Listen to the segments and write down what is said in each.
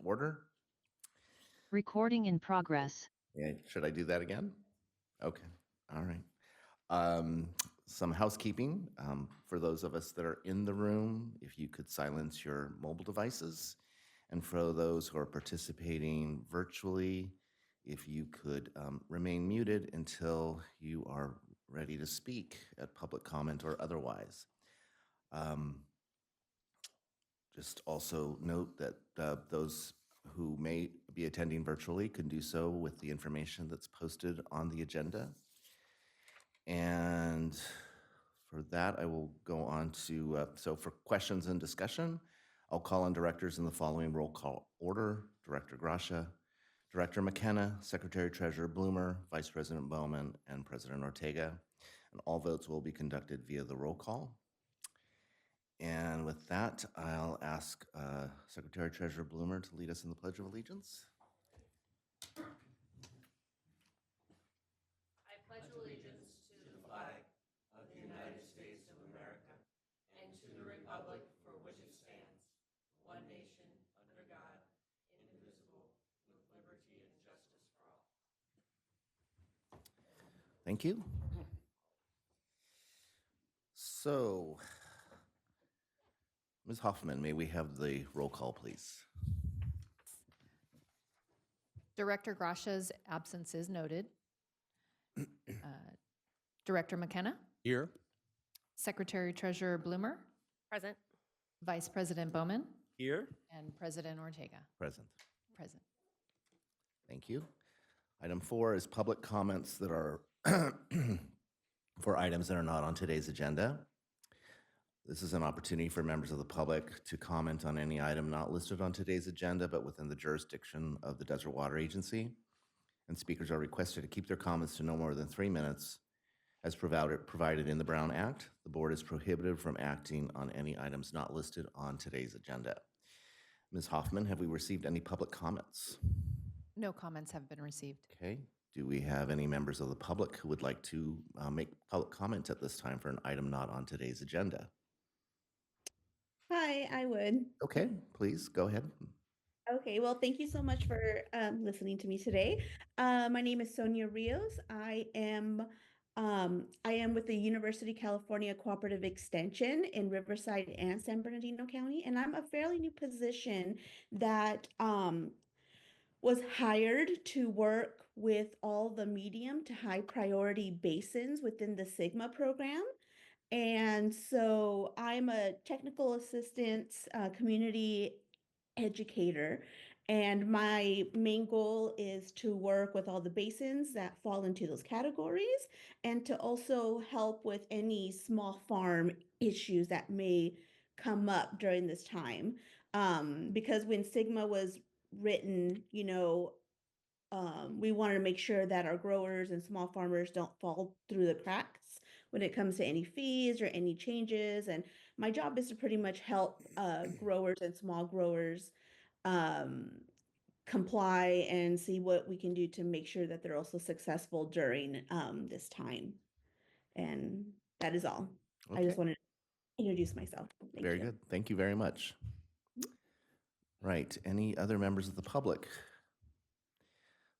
order. Recording in progress. Yeah, should I do that again? Okay, all right. Some housekeeping. For those of us that are in the room, if you could silence your mobile devices. And for those who are participating virtually, if you could remain muted until you are ready to speak at public comment or otherwise. Just also note that those who may be attending virtually can do so with the information that's posted on the agenda. And for that, I will go on to, so for questions and discussion, I'll call on directors in the following roll call order: Director Gracia, Director McKenna, Secretary Treasurer Bloomer, Vice President Bowman, and President Ortega. And all votes will be conducted via the roll call. And with that, I'll ask Secretary Treasurer Bloomer to lead us in the Pledge of Allegiance. I pledge allegiance to the flag of the United States of America and to the republic for which it stands, one nation, under God, indivisible, with liberty and justice for all. Thank you. So, Ms. Hoffman, may we have the roll call, please? Director Gracia's absence is noted. Director McKenna, Here. Secretary Treasurer Bloomer, Present. Vice President Bowman, Here. and President Ortega. Present. Present. Thank you. Item 4 is public comments that are for items that are not on today's agenda. This is an opportunity for members of the public to comment on any item not listed on today's agenda, but within the jurisdiction of the Desert Water Agency. And speakers are requested to keep their comments to no more than 3 minutes as provided in the Brown Act. The board is prohibited from acting on any items not listed on today's agenda. Ms. Hoffman, have we received any public comments? No comments have been received. Okay. Do we have any members of the public who would like to make public comment at this time for an item not on today's agenda? Hi, I would. Okay, please go ahead. Okay, well, thank you so much for listening to me today. My name is Sonia Rios. I am with the University of California Cooperative Extension in Riverside and San Bernardino County, and I'm a fairly new position that was hired to work with all the medium to high priority basins within the SIGMA program. And so I'm a technical assistant, community educator, and my main goal is to work with all the basins that fall into those categories and to also help with any small farm issues that may come up during this time. Because when SIGMA was written, we wanted to make sure that our growers and small farmers don't fall through the cracks when it comes to any fees or any changes. And my job is to pretty much help growers and small growers comply and see what we can do to make sure that they're also successful during this time. And that is all. I just Okay. wanted to introduce myself. Thank Very you. good. Thank you very much. Right. Any other members of the public?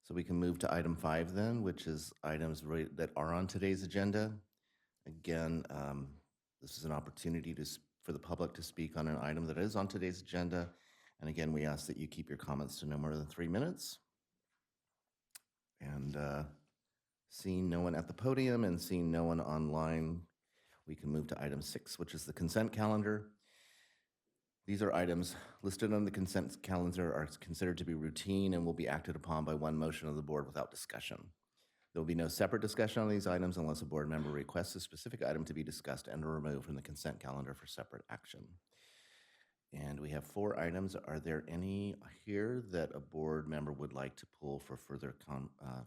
So we can move to item 5 then, which is items that are on today's agenda. Again, this is an opportunity for the public to speak on an item that is on today's agenda. And again, we ask that you keep your comments to no more than 3 minutes. And seeing no one at the podium and seeing no one online, we can move to item 6, which is the consent calendar. These are items listed on the consent calendar are considered to be routine and will be acted upon by one motion of the board without discussion. There will be no separate discussion on these items unless a board member requests a specific item to be discussed and removed from the consent calendar for separate action. And we have 4 items. Are there any here that a board member would like to pull for further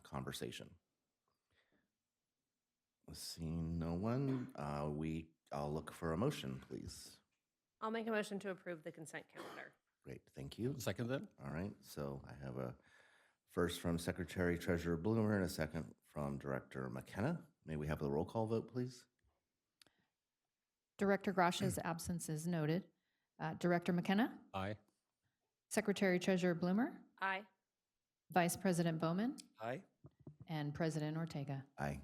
conversation? Seeing no one, I'll look for a motion, please. I'll make a motion to approve the consent calendar. Great, thank you. Second then? All right, so I have a first from Secretary Treasurer Bloomer and a second from Director McKenna. May we have the roll call vote, please? Director Gracia's absence is noted. Director McKenna, Aye. Secretary Treasurer Bloomer, Aye. Vice President Bowman, Aye. and President Ortega. Aye.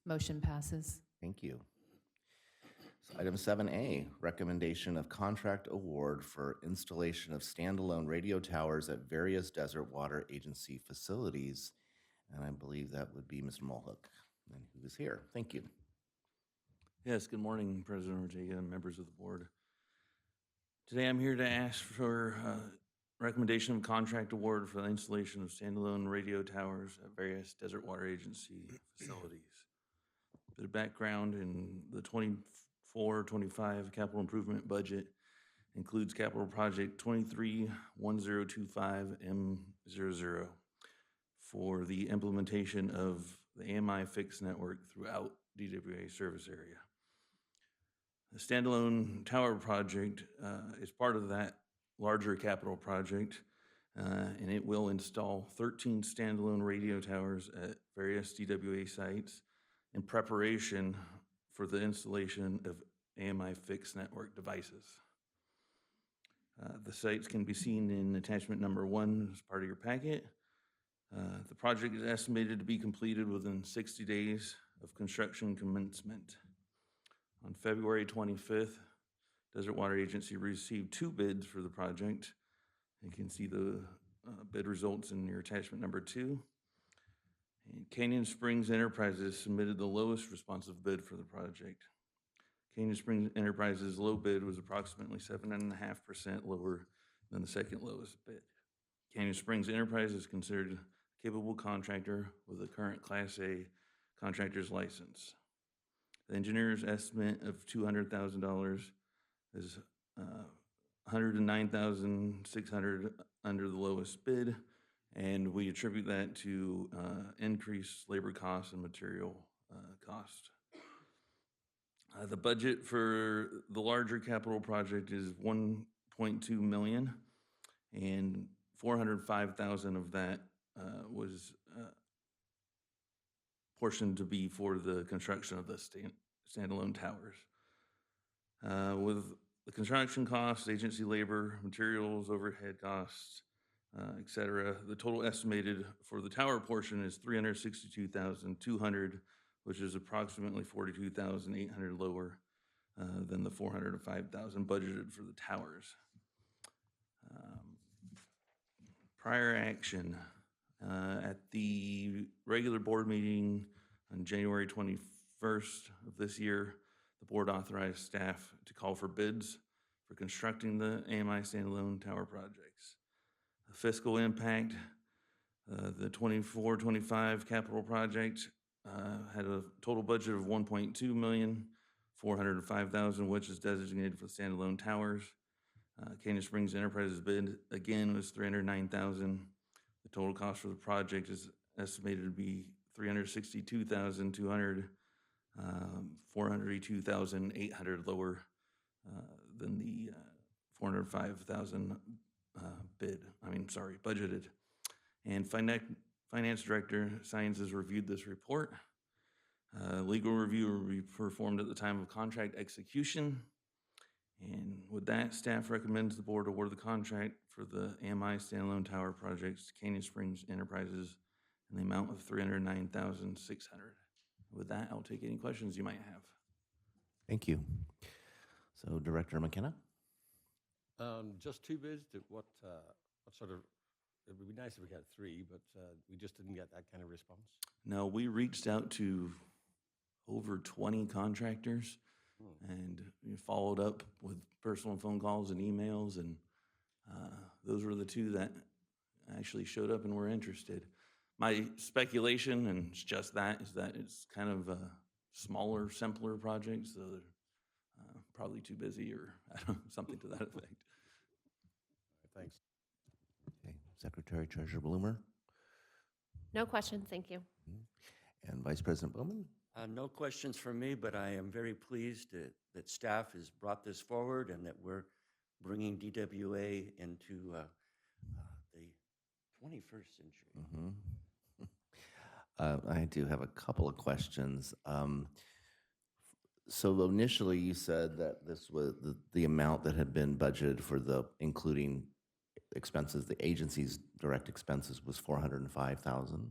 Motion passes. Thank you. So item 7A, recommendation of contract award for installation of standalone radio towers at various Desert Water Agency facilities. And I believe that would be Mr. Mulhook, and who is here. Thank you. Yes, good morning, President Ortega and members of the board. Today I'm here to ask for recommendation of contract award for the installation of standalone radio towers at various Desert Water Agency facilities. A bit of background: in the 24-25 capital improvement budget includes capital project 231025M00 for the implementation of the AMI fixed network throughout DWA service area. The standalone tower project is part of that larger capital project, and it will install 13 standalone radio towers at various DWA sites in preparation for the installation of AMI fixed network devices. The sites can be seen in attachment number 1 as part of your packet. The project is estimated to be completed within 60 days of construction commencement. On February 25th, Desert Water Agency received 2 bids for the project. You can see the bid results in your attachment number 2. And Canyon Springs Enterprises submitted the lowest responsive bid for the project. Canyon Springs Enterprises' low bid was approximately 7.5% lower than the second lowest bid. Canyon Springs Enterprise is considered a capable contractor with a current Class A contractor's license. The engineer's estimate of $200,000 is $109,600 under the lowest bid, and we attribute that to increased labor costs and material cost. The budget for the larger capital project is $1.2 million, and $405,000 of that was portion to be for the construction of the standalone towers. With the construction costs, agency labor, materials, overhead costs, et cetera, the total estimated for the tower portion is $362,200, which is approximately $42,800 lower than the $405,000 budgeted for the towers. Prior action. At the regular board meeting on January 21st of this year, the board authorized staff to call for bids for constructing the AMI standalone tower projects. The fiscal impact, the 24-25 capital project had a total budget of $1.2 million, $405,000, which is designated for standalone towers. Canyon Springs Enterprises bid again was $309,000. The total cost for the project is estimated to be $362,200, $482,800 lower than the $405,000 budgeted. And Finance Director Science has reviewed this report. Legal review will be performed at the time of contract execution. And with that, staff recommends the board award the contract for the AMI standalone tower projects to Canyon Springs Enterprises in the amount of $309,600. With that, I'll take any questions you might have. Thank you. So Director McKenna? Just 2 bids. What sort of, it would be nice if we had 3, but we just didn't get that kind of response. No, we reached out to over 20 contractors and we followed up with personal phone calls and emails, and those were the 2 that actually showed up and were interested. My speculation, and it's just that, is that it's kind of a smaller, simpler project, so they're probably too busy or something to that effect. Thanks. Okay. Secretary Treasurer Bloomer? No questions, thank you. And Vice President Bowman? No questions from me, but I am very pleased that staff has brought this forward and that we're bringing DWA into the 21st century. I do have a couple of questions. So initially you said that this was the amount that had been budgeted for the including expenses, the agency's direct expenses was 405,000,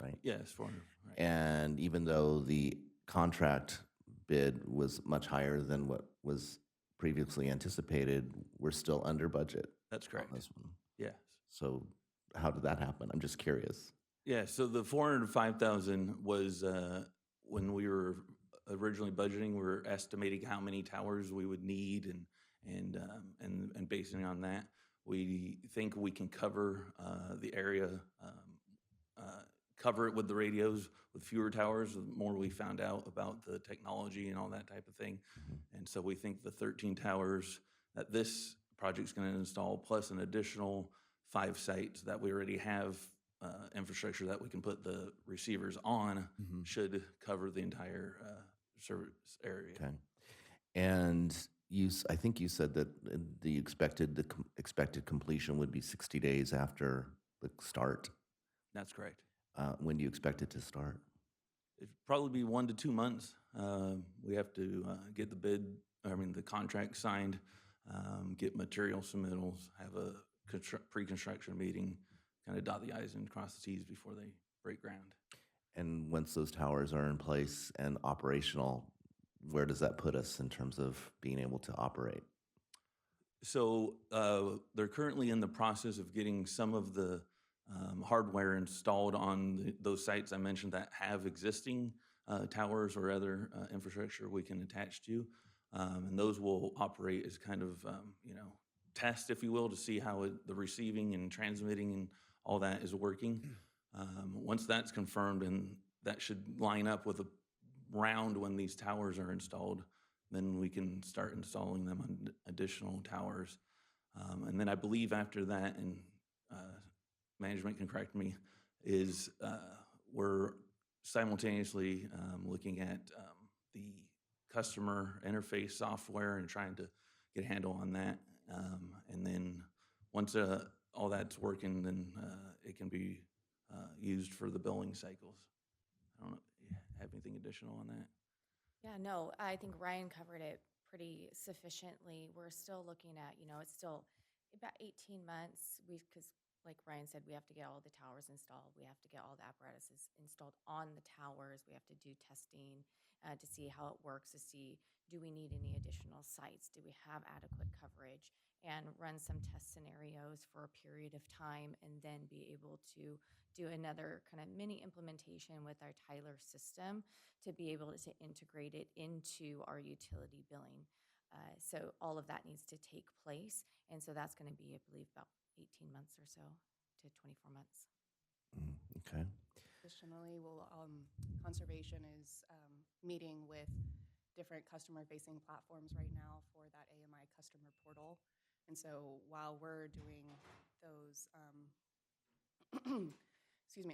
right? Yes, 400, right. And even though the contract bid was much higher than what was previously anticipated, we're still under budget That's on correct. this one. Yes. So how did that happen? I'm just curious. Yeah, so the 405,000 was when we were originally budgeting, we were estimating how many towers we would need and basing on that, we think we can cover the area, cover it with the radios with fewer towers, the more we found out about the technology and all that type of thing. And so we think the 13 towers that this project's going to install, plus an additional 5 sites that we already have infrastructure that we can put the receivers on, should cover the entire service area. Okay. And I think you said that the expected completion would be 60 days after the start. That's correct. When do you expect it to start? It'd probably be 1 to 2 months. We have to get the contract signed, get material submittals, have a pre-construction meeting, kind of dot the i's and cross the t's before they break ground. And once those towers are in place and operational, where does that put us in terms of being able to operate? So they're currently in the process of getting some of the hardware installed on those sites I mentioned that have existing towers or other infrastructure we can attach to. And those will operate as kind of, test, if you will, to see how the receiving and transmitting and all that is working. Once that's confirmed, and that should line up with around when these towers are installed, then we can start installing them on additional towers. And then I believe after that, and management can correct me, is we're simultaneously looking at the customer interface software and trying to get a handle on that. And then once all that's working, then it can be used for the billing cycles. I don't know if you have anything additional on that. Yeah, no, I think Ryan covered it pretty sufficiently. We're still looking at, it's still about 18 months. Because like Ryan said, we have to get all the towers installed. We have to get all the apparatuses installed on the towers. We have to do testing to see how it works, to see, do we need any additional sites? Do we have adequate coverage? And run some test scenarios for a period of time, and then be able to do another kind of mini implementation with our Tyler system to be able to integrate it into our utility billing. So all of that needs to take place. And so that's going to be, I believe, about 18 months or so to 24 months. Okay. Additionally, conservation is meeting with different customer-facing platforms right now for that AMI customer portal. And so while we're doing those,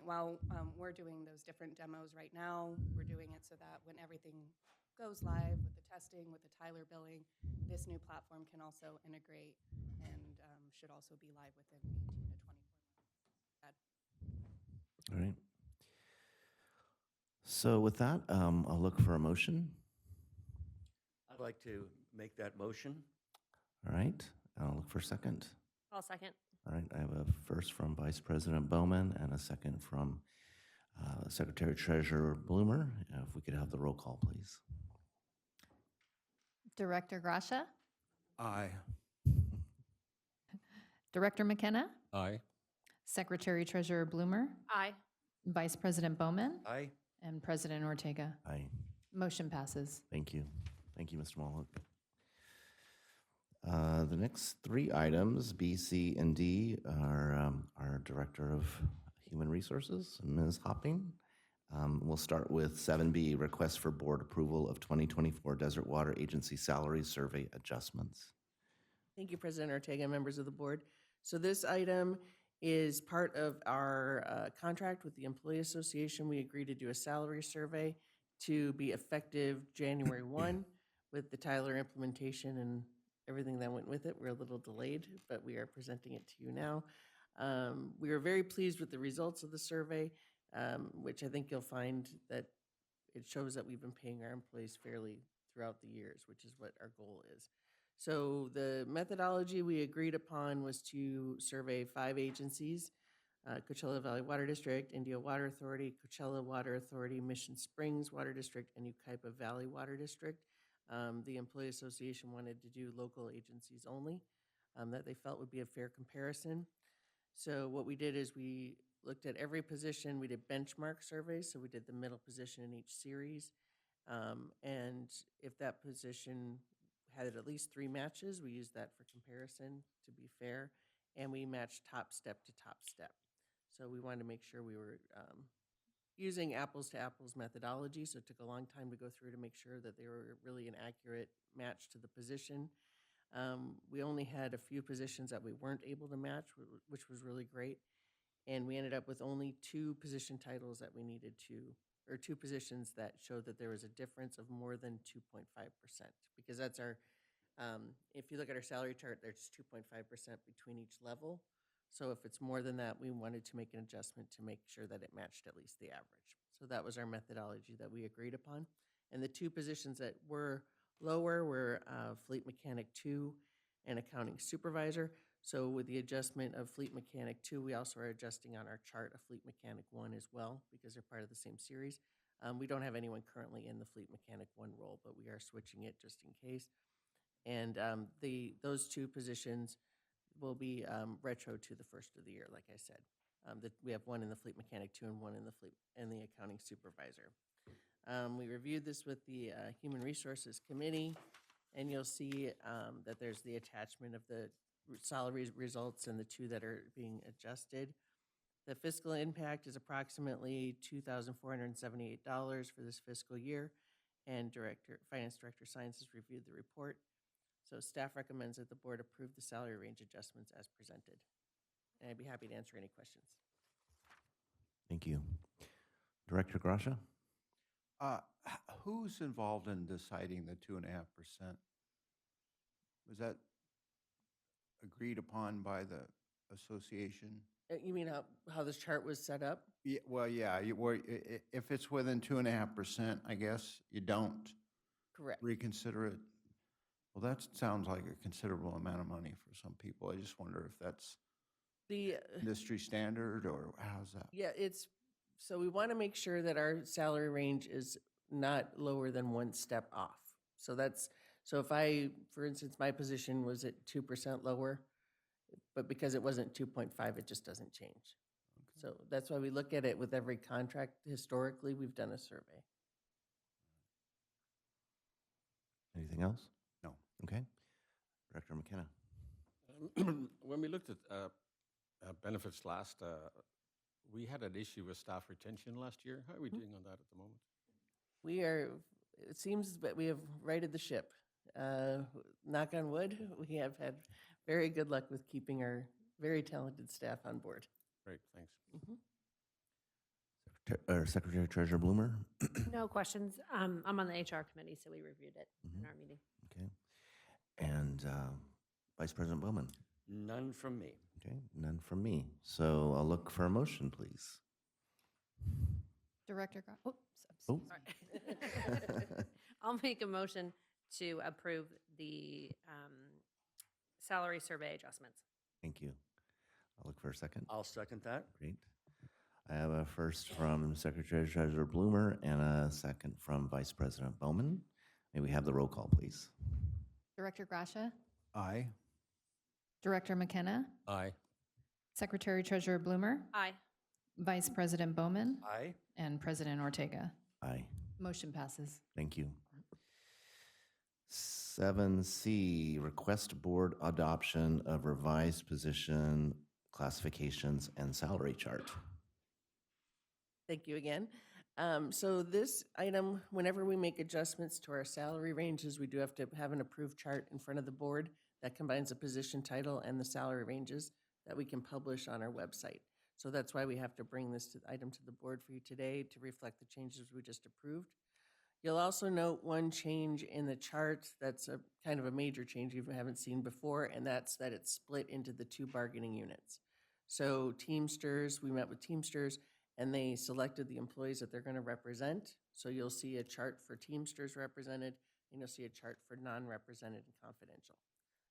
while we're doing those different demos right now, we're doing it so that when everything goes live with the testing, with the Tyler billing, this new platform can also integrate and should also be live within 18 to 24 months. All right. So with that, I'll look for a motion. I'd like to make that motion. All right. I'll look for a second. I'll second. All right. I have a first from Vice President Bowman and a second from Secretary Treasurer Bloomer. If we could have the roll call, please. Director Gracia, Aye. Director McKenna, Aye. Secretary Treasurer Bloomer, Aye. Vice President Bowman, Aye. and President Ortega. Aye. Motion passes. Thank you. Thank you, Mr. Malhook. The next 3 items, B, C, and D, are our Director of Human Resources, Ms. Hopping. We'll start with 7B, request for board approval of 2024 Desert Water Agency Salary Survey adjustments. Thank you, President Ortega, members of the board. So this item is part of our contract with the Employee Association. We agreed to do a salary survey to be effective January 1 with the Tyler implementation and everything that went with it. We're a little delayed, but we are presenting it to you now. We are very pleased with the results of the survey, which I think you'll find that it shows that we've been paying our employees fairly throughout the years, which is what our goal is. So the methodology we agreed upon was to survey 5 agencies: Coachella Valley Water District, Indio Water Authority, Coachella Water Authority, Mission Springs Water District, and Yucaipa Valley Water District. The Employee Association wanted to do local agencies only, that they felt would be a fair comparison. So what we did is we looked at every position. We did benchmark surveys, so we did the middle position in each series. And if that position had at least 3 matches, we used that for comparison to be fair, and we matched top step to top step. So we wanted to make sure we were using apples to apples methodology, so it took a long time to go through to make sure that they were really an accurate match to the position. We only had a few positions that we weren't able to match, which was really great. And we ended up with only 2 position titles that we needed to, or 2 positions that showed that there was a difference of more than 2.5%. Because that's our, if you look at our salary chart, there's 2.5% between each level. So if it's more than that, we wanted to make an adjustment to make sure that it matched at least the average. So that was our methodology that we agreed upon. And the 2 positions that were lower were Fleet Mechanic 2 and Accounting Supervisor. So with the adjustment of Fleet Mechanic 2, we also are adjusting on our chart of Fleet Mechanic 1 as well, because they're part of the same series. We don't have anyone currently in the Fleet Mechanic 1 role, but we are switching it just in case. And those 2 positions will be retro to the first of the year, like I said. We have one in the Fleet Mechanic 2 and one in the Accounting Supervisor. We reviewed this with the Human Resources Committee, and you'll see that there's the attachment of the salary results and the 2 that are being adjusted. The fiscal impact is approximately $2,478 for this fiscal year, and Finance Director Science has reviewed the report. So staff recommends that the board approve the salary range adjustments as presented. And I'd be happy to answer any questions. Thank you. Director Gracia? Who's involved in deciding the 2.5%? Was that agreed upon by the association? You mean how this chart was set up? Yeah, well, yeah, if it's within 2.5%, I guess you don't Correct. reconsider it. Well, that sounds like a considerable amount of money for some people. I just wonder if that's The industry standard or how's that? Yeah, so we want to make sure that our salary range is not lower than 1 step off. So if for instance, my position was at 2% lower, but because it wasn't 2.5, it just doesn't change. Okay. So that's why we look at it with every contract. Historically, we've done a survey. Anything else? No. Okay. Director McKenna? When we looked at benefits last, we had an issue with staff retention last year. How are we doing on that at the moment? It seems that we have righted the ship. Knock on wood, we have had very good luck with keeping our very talented staff on board. Great, thanks. Secretary Treasurer Bloomer? No questions. I'm on the HR committee, so we reviewed it in our meeting. Okay. And Vice President Bowman? None from me. Okay, none from me. So I'll look for a motion, please. Director Oh. Sorry. I'll make a motion to approve the salary survey adjustments. Thank you. I'll look for a second. I'll second that. Great. I have a first from Secretary Treasurer Bloomer and a second from Vice President Bowman. May we have the roll call, please? Director Gracia, Aye. Director McKenna, Aye. Secretary Treasurer Bloomer, Aye. Vice President Bowman, Aye. and President Ortega. Aye. Motion passes. Thank you. 7C, request board adoption of revised position classifications and salary chart. Thank you again. So this item, whenever we make adjustments to our salary ranges, we do have to have an approved chart in front of the board that combines the position title and the salary ranges that we can publish on our website. So that's why we have to bring this item to the board for you today to reflect the changes we just approved. You'll also note one change in the chart that's a kind of a major change you haven't seen before, and that's that it's split into the 2 bargaining units. So Teamsters, we met with Teamsters, and they selected the employees that they're going to represent. So you'll see a chart for Teamsters represented and you'll see a chart for non-represented and confidential.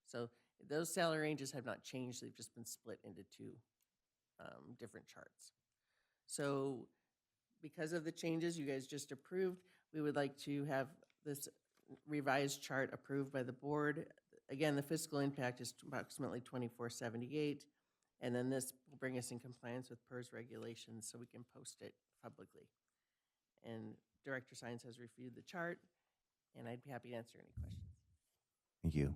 So those salary ranges have not changed. They've just been split into two different charts. So because of the changes you guys just approved, we would like to have this revised chart approved by the board. Again, the fiscal impact is approximately 2478, and then this will bring us in compliance with PERS regulations so we can post it publicly. And Director Science has reviewed the chart, and I'd be happy to answer any questions. Thank you.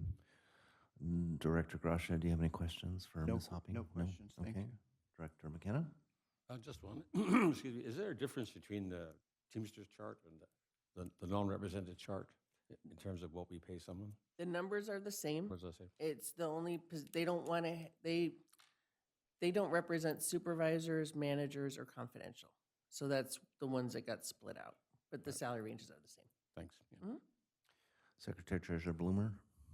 Director Gracia, do you have any questions for No Ms. que- Hopping? no questions, thank Okay. you. Director McKenna? Just one. Excuse me. Is there a difference between the Teamsters chart and the non-represented chart in terms of what we pay someone? The numbers are the same. What does that say? It's the only, they don't want to, they don't represent supervisors, managers, or confidential. So that's the ones that got split out, but the salary ranges are the same. Thanks. Yeah. Secretary Treasurer Bloomer?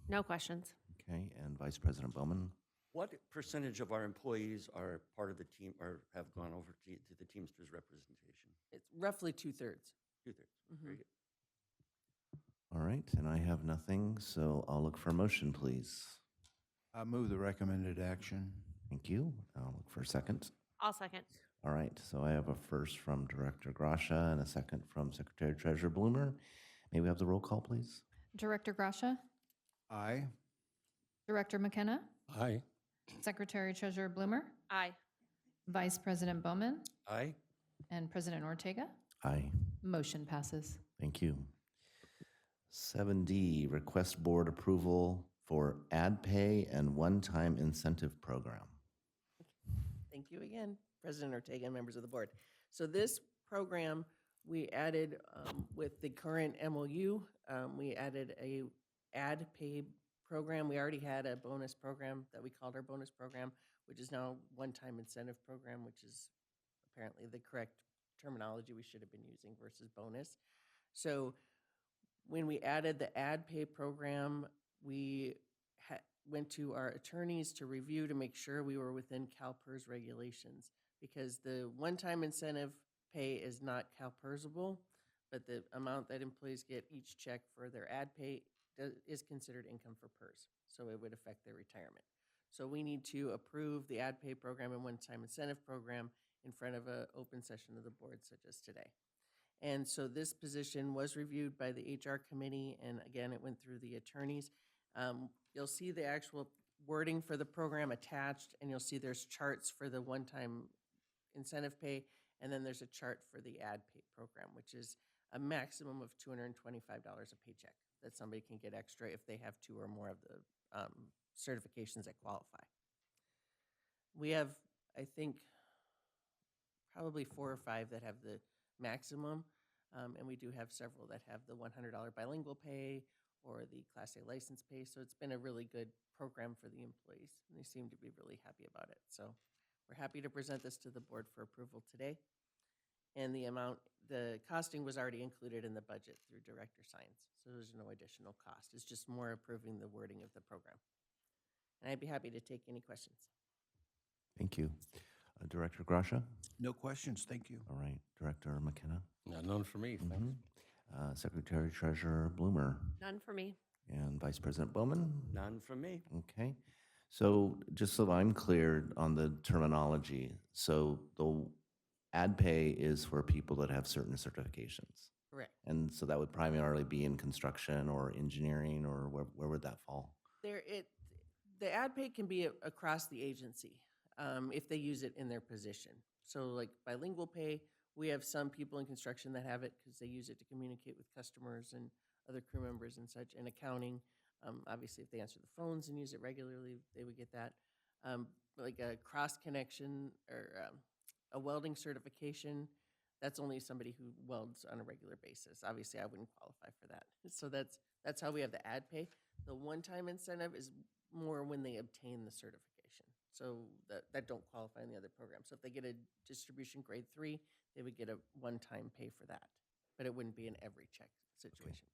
No questions. Okay, and Vice President Bowman? What percentage of our employees are part of the team or have gone over to the Teamsters representation? It's roughly 2/3. 2/3. Very good. All right, and I have nothing, so I'll look for a motion, please. I move the recommended action. Thank you. I'll look for a second. I'll second. All right, so I have a first from Director Gracia and a second from Secretary Treasurer Bloomer. May we have the roll call, please? Director Gracia, Aye. Director McKenna, Aye. Secretary Treasurer Bloomer, Aye. Vice President Bowman, Aye. and President Ortega. Aye. Motion passes. Thank you. 7D, request board approval for ad pay and one-time incentive program. Thank you again, President Ortega and members of the board. So this program, we added with the current MOU, we added a ad pay program. We already had a bonus program that we called our bonus program, which is now one-time incentive program, which is apparently the correct terminology we should have been using versus bonus. So when we added the ad pay program, we went to our attorneys to review to make sure we were within CalPERS regulations, because the one-time incentive pay is not CalPERSable, but the amount that employees get each check for their ad pay is considered income for PERS, so it would affect their retirement. So we need to approve the ad pay program and one-time incentive program in front of an open session of the board such as today. And so this position was reviewed by the HR committee, and again, it went through the attorneys. You'll see the actual wording for the program attached, and you'll see there's charts for the one-time incentive pay, and then there's a chart for the ad pay program, which is a maximum of $225 a paycheck that somebody can get extra if they have 2 or more of the certifications that qualify. We have, I think, probably 4 or 5 that have the maximum, and we do have several that have the $100 bilingual pay or the Class A license pay. So it's been a really good program for the employees, and they seem to be really happy about it. So we're happy to present this to the board for approval today. And the costing was already included in the budget through Director Science, so there's no additional cost. It's just more approving the wording of the program. And I'd be happy to take any questions. Thank you. Director Gracia? No questions, thank you. All right, Director McKenna? None for me. Thanks. Secretary Treasurer Bloomer? None for me. And Vice President Bowman? None from me. Okay. So just so I'm clear on the terminology, so the ad pay is for people that have certain certifications. Correct. And so that would primarily be in construction or engineering, or where would that fall? The ad pay can be across the agency if they use it in their position. So like bilingual pay, we have some people in construction that have it because they use it to communicate with customers and other crew members and such. In accounting, obviously if they answer the phones and use it regularly, they would get that. Like a cross connection or a welding certification, that's only somebody who welds on a regular basis. Obviously, I wouldn't qualify for that. So that's how we have the ad pay. The one-time incentive is more when they obtain the certification. So that don't qualify in the other program. So if they get a distribution grade 3, they would get a one-time pay for that. But it wouldn't be an every check situation.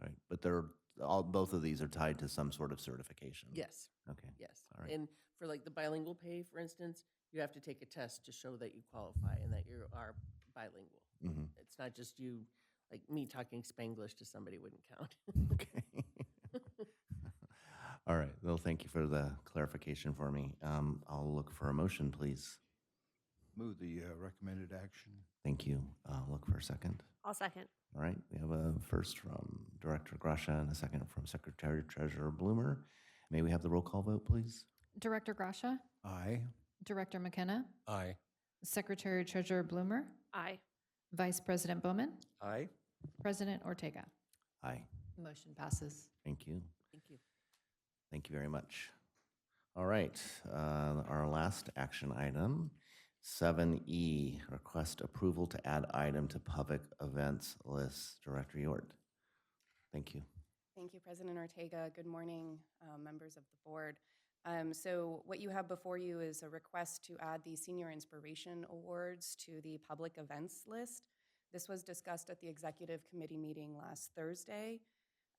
All right, but both of these are tied to some sort of certification? Yes. Okay. Yes. All right. And for like the bilingual pay, for instance, you have to take a test to show that you qualify and that you are bilingual. Mhm. It's not just you Like me talking Spanglish to somebody wouldn't count. Okay. All right. Well, thank you for the clarification for me. I'll look for a motion, please. Move the recommended action. Thank you. Look for a second. I'll second. All right. We have a first from Director Grasha and a second from Secretary Treasurer Bloomer. May we have the roll call vote, please? Director Grasha, Aye. Director McKenna, Aye. Secretary Treasurer Bloomer, Aye. Vice President Bowman, Aye. President Ortega. Aye. Motion passes. Thank you. Thank you. Thank you very much. All right. Our last action item, 7E, request approval to add item to public events list. Director Yort. Thank you. Thank you, President Ortega. Good morning, members of the board. So what you have before you is a request to add the Senior Inspiration Awards to the public events list. This was discussed at the executive committee meeting last Thursday.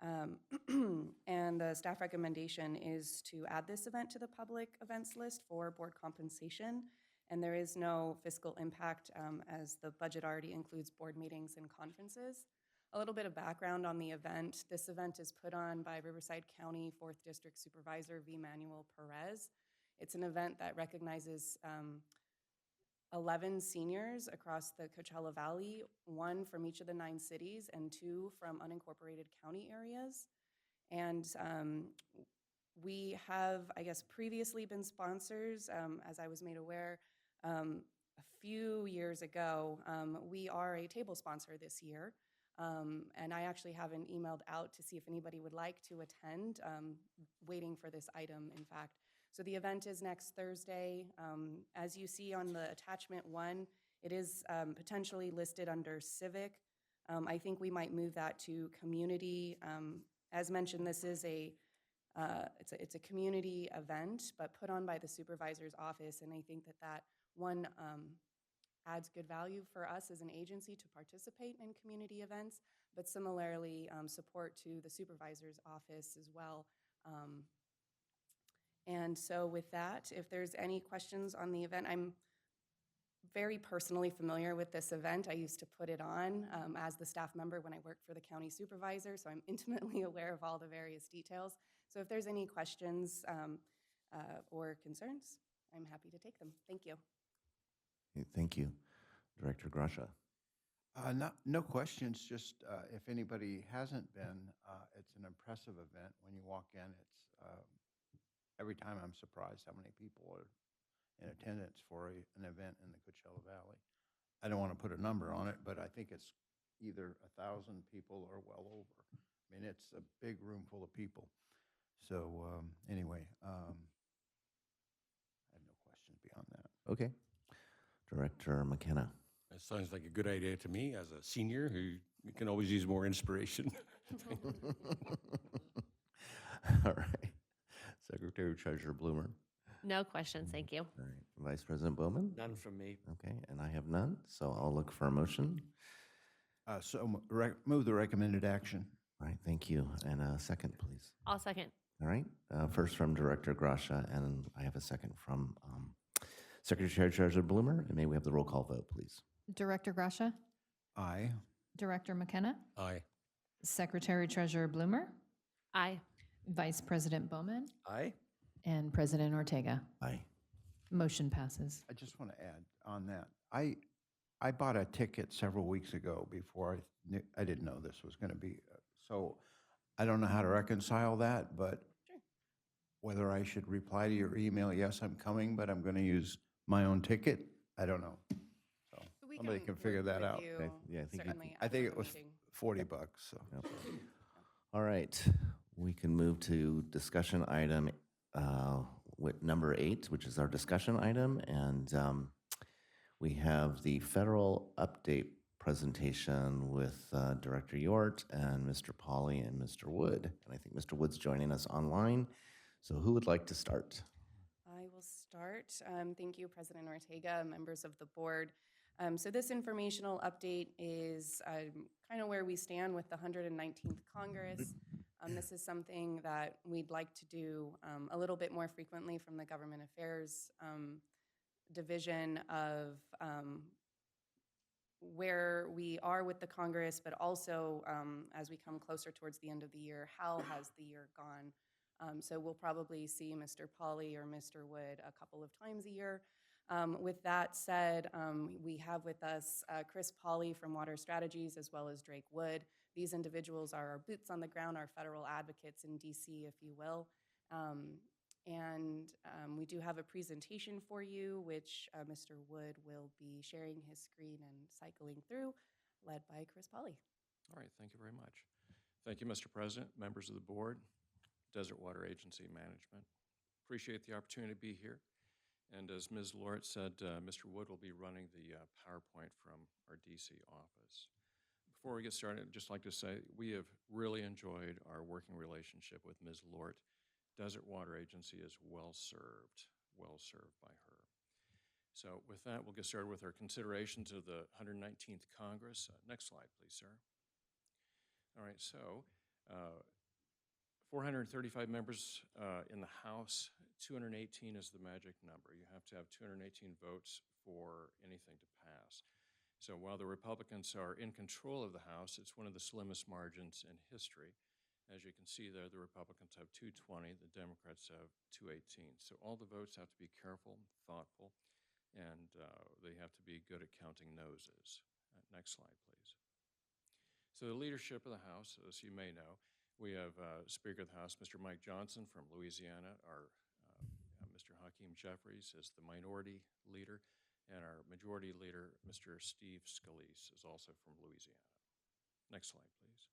And the staff recommendation is to add this event to the public events list for board compensation. And there is no fiscal impact as the budget already includes board meetings and conferences. A little bit of background on the event. This event is put on by Riverside County 4th District Supervisor V. Manuel Perez. It's an event that recognizes 11 seniors across the Coachella Valley, 1 from each of the 9 cities and 2 from unincorporated county areas. And we have, I guess, previously been sponsors, as I was made aware, a few years ago. We are a table sponsor this year. And I actually haven't emailed out to see if anybody would like to attend, waiting for this item, in fact. So the event is next Thursday. As you see on the attachment 1, it is potentially listed under civic. I think we might move that to community. As mentioned, this is it's a community event, but put on by the supervisor's office, and I think that one adds good value for us as an agency to participate in community events, but similarly support to the supervisor's office as well. And so with that, if there's any questions on the event, I'm very personally familiar with this event. I used to put it on as the staff member when I worked for the county supervisor, so I'm intimately aware of all the various details. So if there's any questions or concerns, I'm happy to take them. Thank you. Okay, thank you. Director Grasha. No questions, just if anybody hasn't been, it's an impressive event. When you walk in, it's every time I'm surprised how many people are in attendance for an event in the Coachella Valley. I don't want to put a number on it, but I think it's either 1,000 people or well over. I mean, it's a big room full of people. So anyway, I have no questions beyond that. Okay. Director McKenna. That sounds like a good idea to me as a senior who can always use more inspiration. All right. Secretary Treasurer Bloomer. No questions, thank you. All right. Vice President Bowman. None from me. Okay, and I have none, so I'll look for a motion. Move the recommended action. All right, thank you. And a second, please. I'll second. All right. First from Director Grasha, and I have a second from Secretary Treasurer Bloomer. And may we have the roll call vote, please? Director Grasha, Aye. Director McKenna, Aye. Secretary Treasurer Bloomer, Aye. Vice President Bowman, Aye. and President Ortega. Aye. Motion passes. I just want to add on that. I bought a ticket several weeks ago before I didn't know this was going to be. So I don't know how to reconcile that, but whether I should reply to your email, yes, I'm coming, but I'm going to use my own ticket, I don't know. So We somebody can figure work that with out. you, Okay, yeah, I think you- certainly I think after it was the meeting. $40. So. Yep. All right, we can move to discussion item with number 8, which is our discussion item. And we have the federal update presentation with Director Yort and Mr. Pauly and Mr. Wood. And I think Mr. Wood's joining us online. So who would like to start? I will start. Thank you, President Ortega, members of the board. So this informational update is kind of where we stand with the 119th Congress. This is something that we'd like to do a little bit more frequently from the Government Affairs Division of where we are with the Congress, but also as we come closer towards the end of the year, how has the year gone? So we'll probably see Mr. Polly or Mr. Wood a couple of times a year. With that said, we have with us Chris Polly from Water Strategies, as well as Drake Wood. These individuals are our boots on the ground, our federal advocates in DC, if you will. We do have a presentation for you, which Mr. Wood will be sharing his screen and cycling through, led by Chris Polly. All right, thank you very much. Thank you, Mr. President, members of the board, Desert Water Agency management. Appreciate the opportunity to be here. And as Ms. Lort said, Mr. Wood will be running the PowerPoint from our DC office. Before we get started, I'd just like to say we have really enjoyed our working relationship with Ms. Lort. Desert Water Agency is well served by her. So with that, we'll get started with our considerations of the 119th Congress. Next slide, please, sir. All right, so 435 members in the House, 218 is the magic number. You have to have 218 votes for anything to pass. So while the Republicans are in control of the House, it's one of the slimmest margins in history. As you can see there, the Republicans have 220, the Democrats have 218. So all the votes have to be careful, thoughtful, and they have to be good at counting noses. Next slide, please. So the leadership of the House, as you may know, we have Speaker of the House, Mr. Mike Johnson from Louisiana. Our Mr. Hakeem Jeffries is the minority leader, and our majority leader, Mr. Steve Scalise, is also from Louisiana. Next slide, please.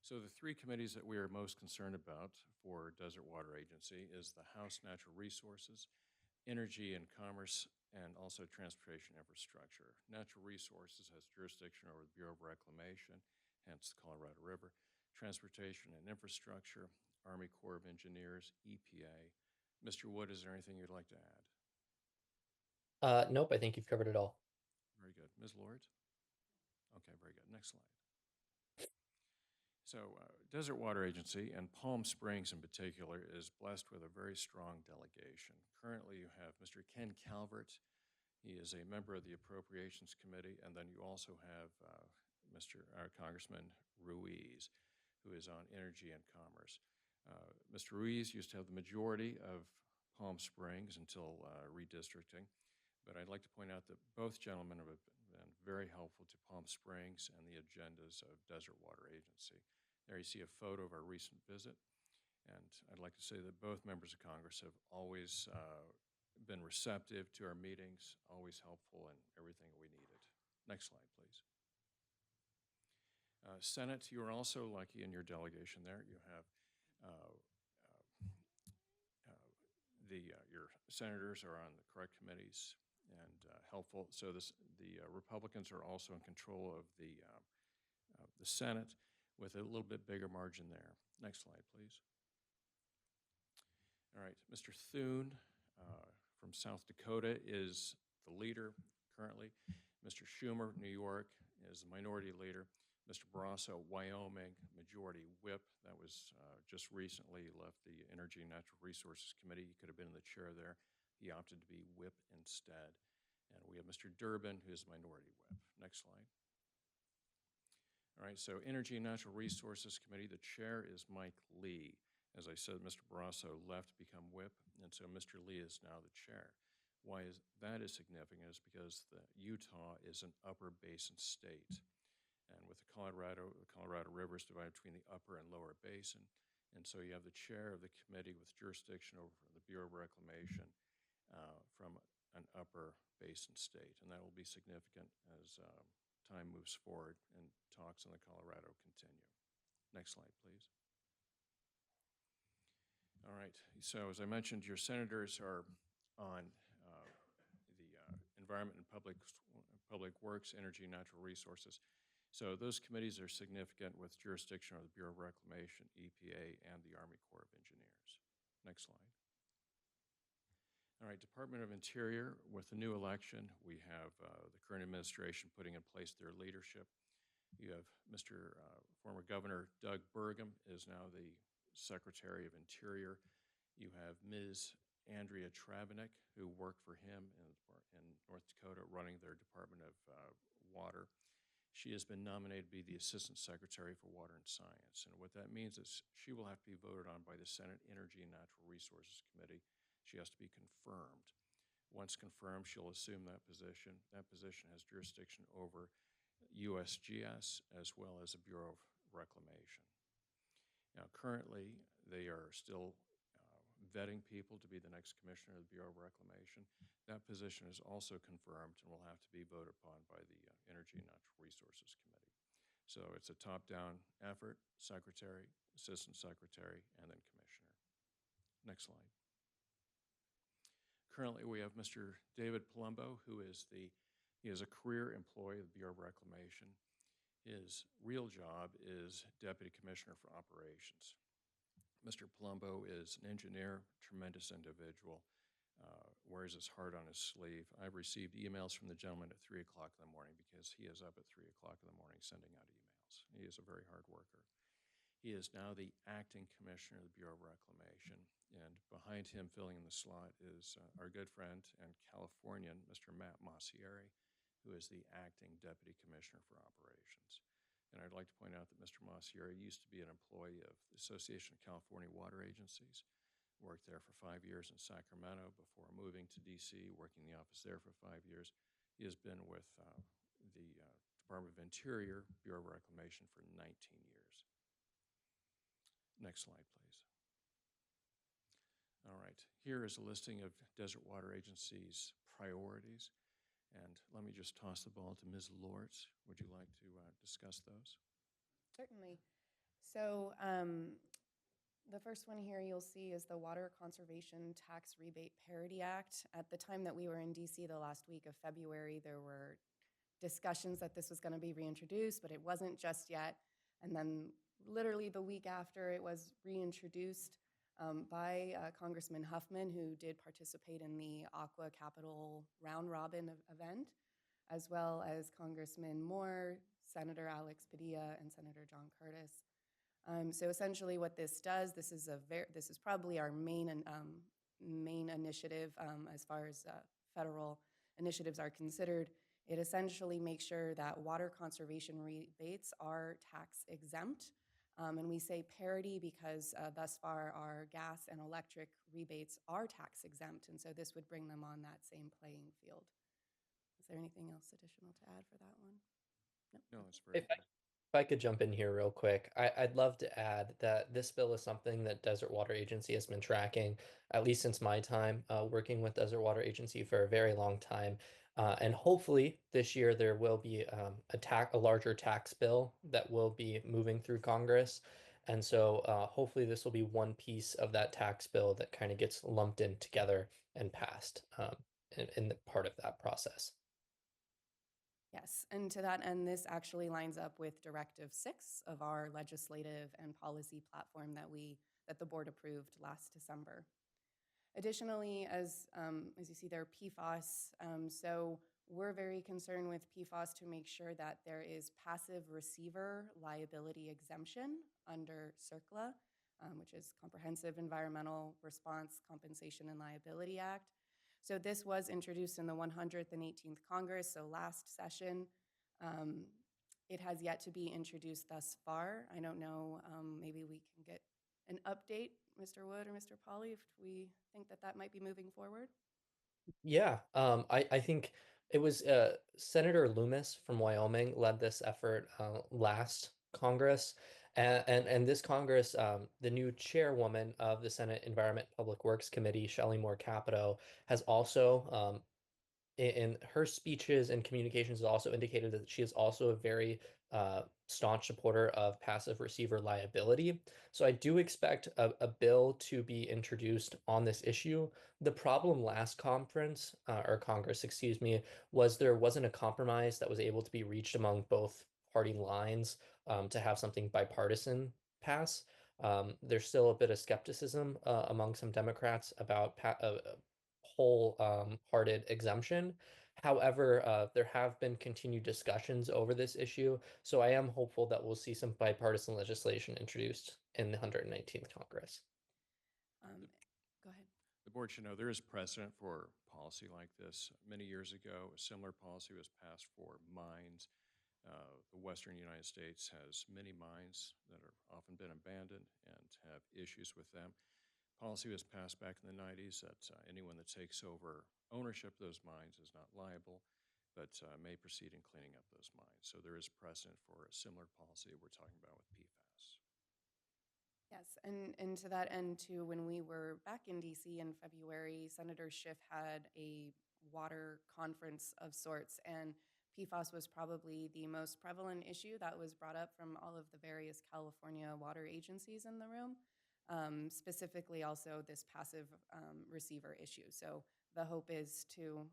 So the three committees that we are most concerned about for Desert Water Agency is the House Natural Resources, Energy and Commerce, and also Transportation Infrastructure. Natural Resources has jurisdiction over the Bureau of Reclamation, hence the Colorado River. Transportation and Infrastructure, Army Corps of Engineers, EPA. Mr. Wood, is there anything you'd like to add? Nope, I think you've covered it all. Very good. Ms. Lord? Okay, very good. Next slide. So Desert Water Agency, and Palm Springs in particular, is blessed with a very strong delegation. Currently, you have Mr. Ken Calvert. He is a member of the Appropriations Committee, and then you also have Congressman Ruiz, who is on Energy and Commerce. Mr. Ruiz used to have the majority of Palm Springs until redistricting, but I'd like to point out that both gentlemen have been very helpful to Palm Springs and the agendas of Desert Water Agency. There you see a photo of our recent visit, and I'd like to say that both members of Congress have always been receptive to our meetings, always helpful in everything we needed. Next slide, please. Senate, you are also lucky in your delegation there. You have your senators are on the correct committees and helpful. So the Republicans are also in control of the Senate with a little bit bigger margin there. Next slide, please. All right, Mr. Thune from South Dakota is the leader currently. Mr. Schumer, New York, is the minority leader. Mr. Barrasso, Wyoming, majority whip. That was just recently left the Energy and Natural Resources Committee. He could have been in the chair there. He opted to be whip instead. And we have Mr. Durbin, who is minority whip. Next slide. All right, so Energy and Natural Resources Committee, the chair is Mike Lee. As I said, Mr. Barrasso left to become whip, and so Mr. Lee is now the chair. Why is that significant is because Utah is an upper basin state. And with the Colorado River is divided between the upper and lower basin. And so you have the chair of the committee with jurisdiction over the Bureau of Reclamation from an upper basin state. And that will be significant as time moves forward and talks on the Colorado continue. Next slide, please. All right, so as I mentioned, your senators are on the Environment and Public Works, Energy and Natural Resources. So those committees are significant with jurisdiction of the Bureau of Reclamation, EPA, and the Army Corps of Engineers. Next slide. All right, Department of Interior, with the new election, we have the current administration putting in place their leadership. You have Mr. Former Governor Doug Burgum is now the Secretary of Interior. You have Ms. Andrea Travanik, who worked for him in North Dakota, running their Department of Water. She has been nominated to be the Assistant Secretary for Water and Science. And what that means is she will have to be voted on by the Senate Energy and Natural Resources Committee. She has to be confirmed. Once confirmed, she'll assume that position. That position has jurisdiction over USGS as well as the Bureau of Reclamation. Now, currently, they are still vetting people to be the next commissioner of the Bureau of Reclamation. That position is also confirmed and will have to be voted upon by the Energy and Natural Resources Committee. So it's a top-down effort: secretary, assistant secretary, and then commissioner. Next slide. Currently, we have Mr. David Palumbo, who is he is a career employee of the Bureau of Reclamation. His real job is Deputy Commissioner for Operations. Mr. Palumbo is an engineer, tremendous individual, wears his heart on his sleeve. I've received emails from the gentleman at 3 o'clock in the morning because he is up at 3 o'clock in the morning sending out emails. He is a very hard worker. He is now the acting commissioner of the Bureau of Reclamation, and behind him, filling in the slot, is our good friend and Californian, Mr. Matt Masieri, who is the acting deputy commissioner for operations. And I'd like to point out that Mr. Masieri used to be an employee of the Association of California Water Agencies, worked there for 5 years in Sacramento before moving to DC, working in the office there for 5 years. He has been with the Department of Interior, Bureau of Reclamation for 19 years. Next slide, please. All right, here is a listing of Desert Water Agency's priorities. And let me just toss the ball to Ms. Lortz. Would you like to discuss those? Certainly. So the first one here you'll see is the Water Conservation Tax Rebate Parity Act. At the time that we were in DC the last week of February, there were discussions that this was going to be reintroduced, but it wasn't just yet. And then literally the week after, it was reintroduced by Congressman Huffman, who did participate in the Aqua Capital round robin event, as well as Congressman Moore, Senator Alex Padilla, and Senator John Curtis. So essentially, what this does, this is probably our main initiative as far as federal initiatives are considered. It essentially makes sure that water conservation rebates are tax exempt. And we say parity because thus far our gas and electric rebates are tax exempt, and so this would bring them on that same playing field. Is there anything else additional to add for that one? No, that's very If I could jump in here real quick, I'd love to add that this bill is something that Desert Water Agency has been tracking, at least since my time working with Desert Water Agency for a very long time. And hopefully this year there will be a larger tax bill that will be moving through Congress. And so hopefully this will be one piece of that tax bill that kind of gets lumped in together and passed in the part of that process. Yes, and to that end, this actually lines up with Directive 6 of our legislative and policy platform that the board approved last December. Additionally, as you see there, PFAS. So we're very concerned with PFAS to make sure that there is passive receiver liability exemption under CERCLA, which is Comprehensive Environmental Response, Compensation, and Liability Act. So this was introduced in the 100th and 18th Congress, so last session. It has yet to be introduced thus far. I don't know, maybe we can get an update, Mr. Wood or Mr. Polly, if we think that that might be moving forward. Yeah, I think it was Senator Loomis from Wyoming led this effort last Congress. And this Congress, the new chairwoman of the Senate Environment Public Works Committee, Shelley Moore Capito, has also, in her speeches and communications, has also indicated that she is also a very staunch supporter of passive receiver liability. So I do expect a bill to be introduced on this issue. The problem last conference, or Congress, excuse me, was there wasn't a compromise that was able to be reached among both party lines to have something bipartisan pass. There's still a bit of skepticism among some Democrats about wholehearted exemption. However, there have been continued discussions over this issue, so I am hopeful that we'll see some bipartisan legislation introduced in the 119th Congress. Go ahead. The board should know there is precedent for policy like this. Many years ago, a similar policy was passed for mines. The western United States has many mines that have often been abandoned and have issues with them. Policy was passed back in the 90s that anyone that takes over ownership of those mines is not liable, but may proceed in cleaning up those mines. So there is precedent for a similar policy that we're talking about with PFAS. Yes, and to that end too, when we were back in DC in February, Senator Schiff had a water conference of sorts, and PFAS was probably the most prevalent issue that was brought up from all of the various California water agencies in the room, specifically also this passive receiver issue. So the hope is to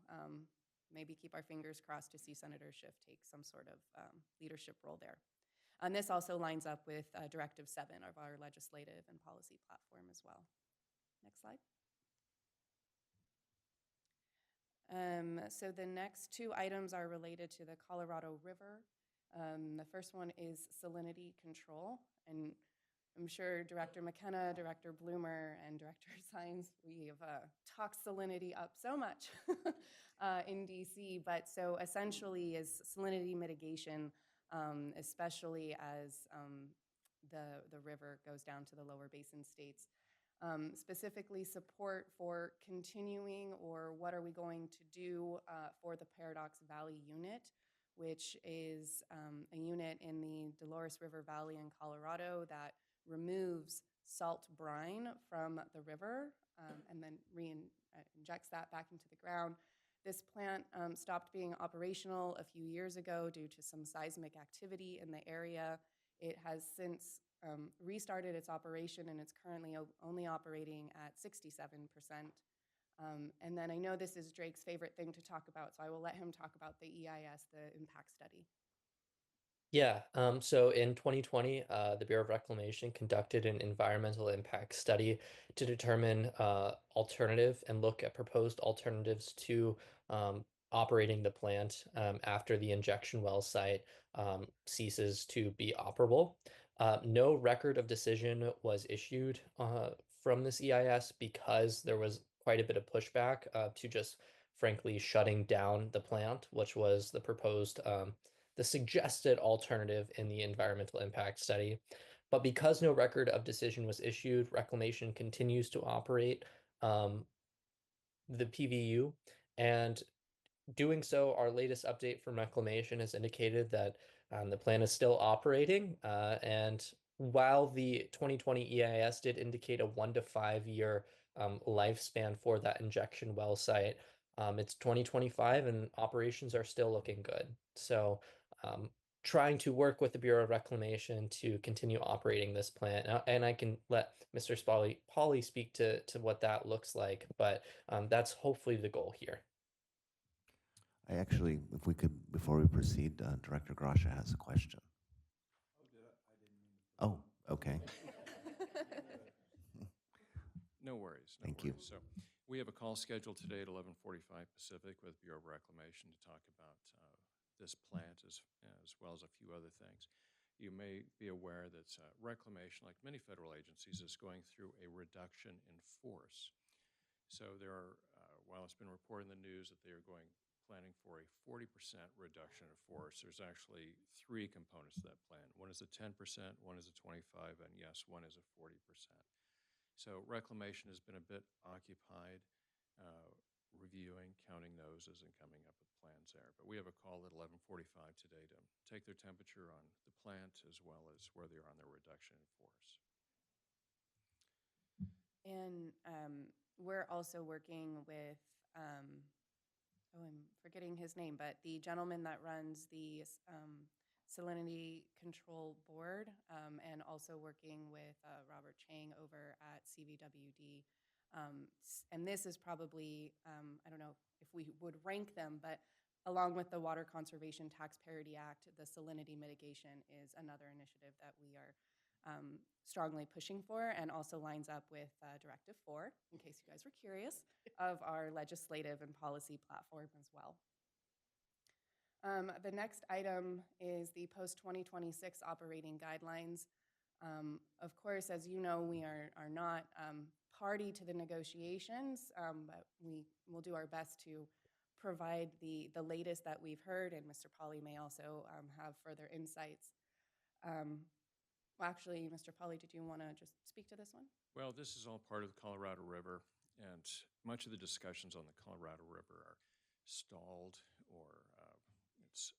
maybe keep our fingers crossed to see Senator Schiff take some sort of leadership role there. And this also lines up with Directive 7 of our legislative and policy platform as well. Next slide. So the next two items are related to the Colorado River. The first one is salinity control. And I'm sure Director McKenna, Director Bloomer, and Director Sines, we have talked salinity up so much in DC. But so essentially is salinity mitigation, especially as the river goes down to the lower basin states. Specifically support for continuing, or what are we going to do for the Paradox Valley unit, which is a unit in the Dolores River Valley in Colorado that removes salt brine from the river and then injects that back into the ground. This plant stopped being operational a few years ago due to some seismic activity in the area. It has since restarted its operation, and it's currently only operating at 67%. And then I know this is Drake's favorite thing to talk about, so I will let him talk about the EIS, the impact study. Yeah, so in 2020, the Bureau of Reclamation conducted an environmental impact study to determine alternative and look at proposed alternatives to operating the plant after the injection well site ceases to be operable. No record of decision was issued from this EIS because there was quite a bit of pushback to just frankly shutting down the plant, which was the proposed the suggested alternative in the environmental impact study. But because no record of decision was issued, Reclamation continues to operate the PVU. And doing so, our latest update from Reclamation has indicated that the plant is still operating. And while the 2020 EIS did indicate a 1 to 5 year lifespan for that injection well site, it's 2025 and operations are still looking good. So trying to work with the Bureau of Reclamation to continue operating this plant. And I can let Mr. Pauly speak to what that looks like, but that's hopefully the goal here. I actually, if we could, before we proceed, Director Grasha has a question. Oh, okay. No worries. No Thank you. worries. So we have a call scheduled today at 11:45 Pacific with Bureau of Reclamation to talk about this plant as well as a few other things. You may be aware that Reclamation, like many federal agencies, is going through a reduction in force. So there are, while it's been reported in the news that they are planning for a 40% reduction of force, there's actually three components to that plan. One is a 10%, one is a 25%, and yes, one is a 40%. So Reclamation has been a bit occupied reviewing, counting noses, and coming up with plans there. But we have a call at 11:45 today to take their temperature on the plant as well as where they are on their reduction in force. And we're also working with, I'm forgetting his name, but the gentleman that runs the Salinity Control Board, and also working with Robert Chang over at CVWD. And this is probably, I don't know if we would rank them, but along with the Water Conservation Tax Parity Act, the salinity mitigation is another initiative that we are strongly pushing for, and also lines up with Directive 4, in case you guys were curious, of our legislative and policy platform as well. The next item is the post-2026 operating guidelines. Of course, as you know, we are not party to the negotiations, but we will do our best to provide the latest that we've heard, and Mr. Polly may also have further insights. Well, actually, Mr. Polly, did you want to just speak to this one? Well, this is all part of the Colorado River, and much of the discussions on the Colorado River are stalled, or it's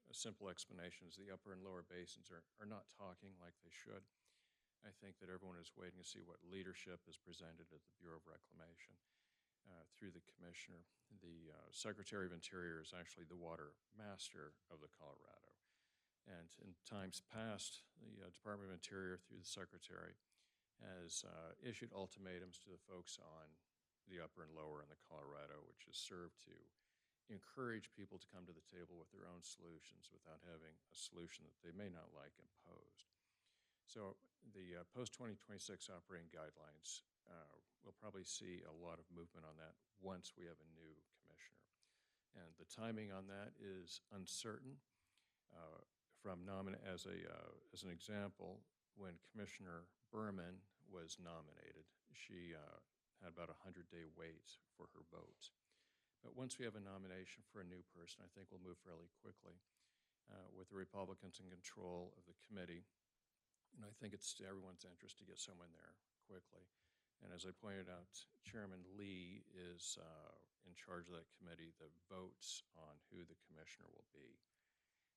a simple explanation is the upper and lower basins are not talking like they should. I think that everyone is waiting to see what leadership is presented at the Bureau of Reclamation through the commissioner. The Secretary of Interior is actually the water master of the Colorado. And in times past, the Department of Interior, through the Secretary, has issued ultimatums to the folks on the upper and lower in the Colorado, which has served to encourage people to come to the table with their own solutions without having a solution that they may not like imposed. So the post-2026 operating guidelines, we'll probably see a lot of movement on that once we have a new commissioner. And the timing on that is uncertain. As an example, when Commissioner Berman was nominated, she had about a 100-day wait for her vote. But once we have a nomination for a new person, I think we'll move fairly quickly with the Republicans in control of the committee. And I think it's to everyone's interest to get someone there quickly. And as I pointed out, Chairman Lee is in charge of that committee that votes on who the commissioner will be.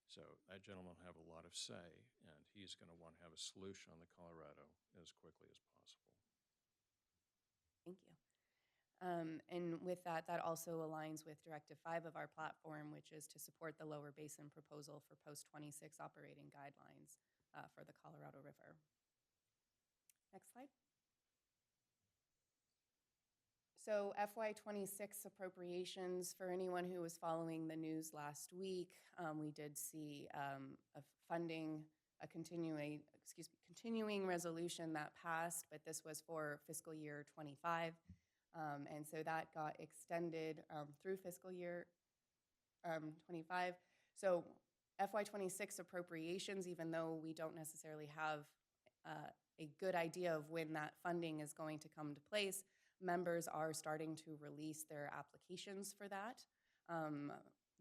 So that gentleman will have a lot of say, and he's going to want to have a solution on the Colorado as quickly as possible. Thank you. And with that, that also aligns with Directive 5 of our platform, which is to support the Lower Basin proposal for post-26 operating guidelines for the Colorado River. Next slide. So FY26 appropriations, for anyone who was following the news last week, we did see a continuing resolution that passed, but this was for fiscal year 25. And so that got extended through fiscal year 25. So FY26 appropriations, even though we don't necessarily have a good idea of when that funding is going to come to place, members are starting to release their applications for that.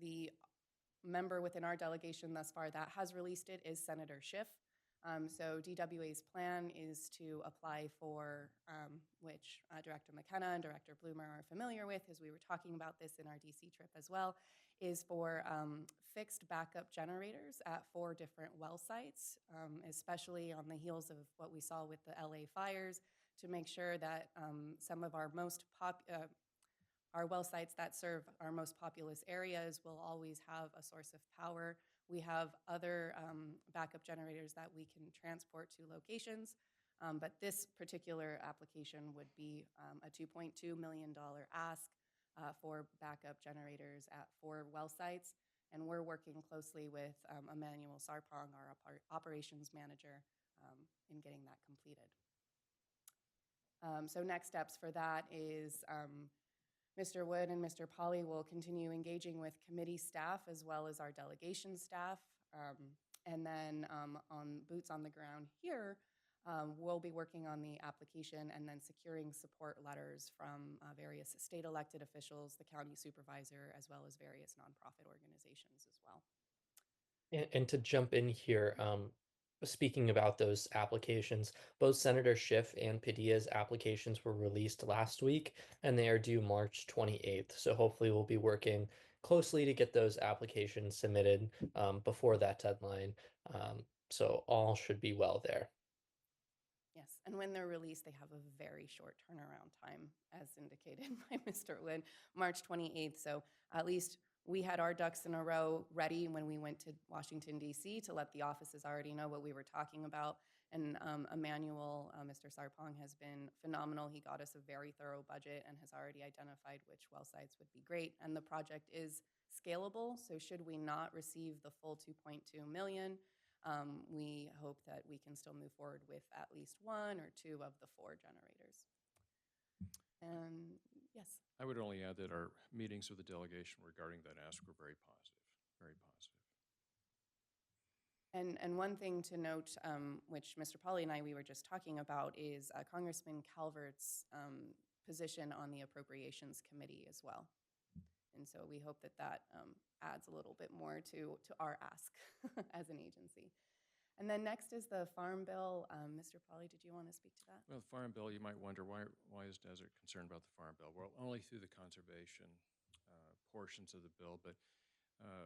The member within our delegation thus far that has released it is Senator Schiff. So DWA's plan is to apply for, which Director McKenna and Director Bloomer are familiar with, as we were talking about this in our DC trip as well, is for fixed backup generators at 4 different well sites, especially on the heels of what we saw with the LA fires, to make sure that some of our our well sites that serve our most populous areas will always have a source of power. We have other backup generators that we can transport to locations, but this particular application would be a $2.2 million ask for backup generators at 4 well sites, and we're working closely with Emmanuel Sarpong, our operations manager, in getting that completed. So next steps for that is Mr. Wood and Mr. Polly will continue engaging with committee staff as well as our delegation staff. And then on boots on the ground here, we'll be working on the application and then securing support letters from various state elected officials, the county supervisor, as well as various nonprofit organizations as well. And to jump in here, speaking about those applications, both Senator Schiff and Padilla's applications were released last week, and they are due March 28th. So hopefully we'll be working closely to get those applications submitted before that deadline. So all should be well there. Yes, and when they're released, they have a very short turnaround time, as indicated by Mr. Wood, March 28th. So at least we had our ducks in a row ready when we went to Washington, D.C. to let the offices already know what we were talking about. And Emmanuel, Mr. Sarpong, has been phenomenal. He got us a very thorough budget and has already identified which well sites would be great. And the project is scalable, so should we not receive the full $2.2 million, we hope that we can still move forward with at least 1 or 2 of the 4 generators. And yes. I would only add that our meetings with the delegation regarding that ask were very positive, very positive. And one thing to note, which Mr. Polly and we were just talking about, is Congressman Calvert's position on the Appropriations Committee as well. And so we hope that that adds a little bit more to our ask as an agency. And then next is the Farm Bill. Mr. Polly, did you want to speak to that? Well, the Farm Bill, you might wonder, why is Desert concerned about the Farm Bill? Well, only through the conservation portions of the bill, but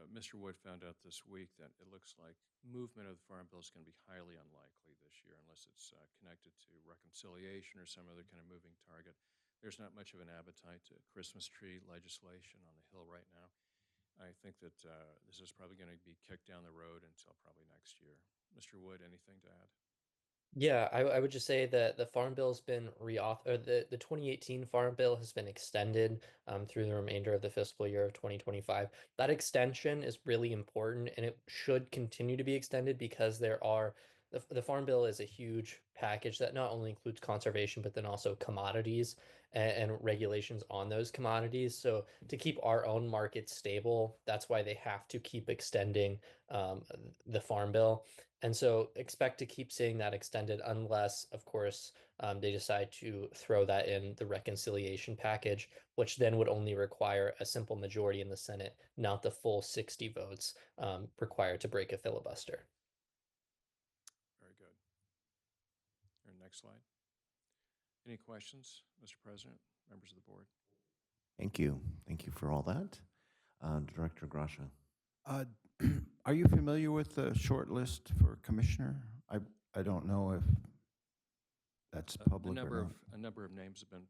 Mr. Wood found out this week that it looks like movement of the Farm Bill is going to be highly unlikely this year unless it's connected to reconciliation or some other kind of moving target. There's not much of an appetite to Christmas tree legislation on the Hill right now. I think that this is probably going to be kicked down the road until probably next year. Mr. Wood, anything to add? Yeah, I would just say that the Farm Bill's been or the 2018 Farm Bill has been extended through the remainder of the fiscal year of 2025. That extension is really important and it should continue to be extended because the Farm Bill is a huge package that not only includes conservation, but then also commodities and regulations on those commodities. So to keep our own market stable, that's why they have to keep extending the Farm Bill. And so expect to keep seeing that extended unless, of course, they decide to throw that in the reconciliation package, which then would only require a simple majority in the Senate, not the full 60 votes required to break a filibuster. Very good. All right, next slide. Any questions, Mr. President, members of the board? Thank you. Thank you for all that. Director Gracia. Are you familiar with the short list for commissioner? I don't know if that's public or not. A number of names have been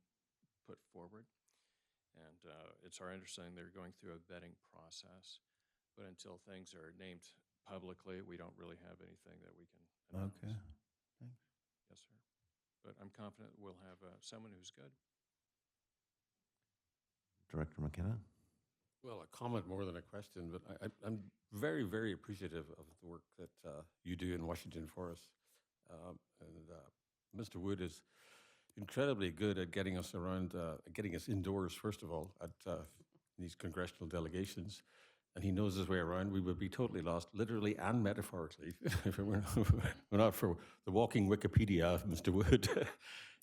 put forward, and it's our understanding they're going through a vetting process. But until things are named publicly, we don't really have anything that we can announce. Okay. Thanks. Yes, sir. But I'm confident we'll have someone who's good. Director McKenna. Well, a comment more than a question, but I'm very, very appreciative of the work that you do in Washington for us. Mr. Wood is incredibly good at getting us around, getting us indoors, first of all, at these congressional delegations. And he knows his way around. We would be totally lost, literally and metaphorically, if it were not for the walking Wikipedia of Mr. Wood.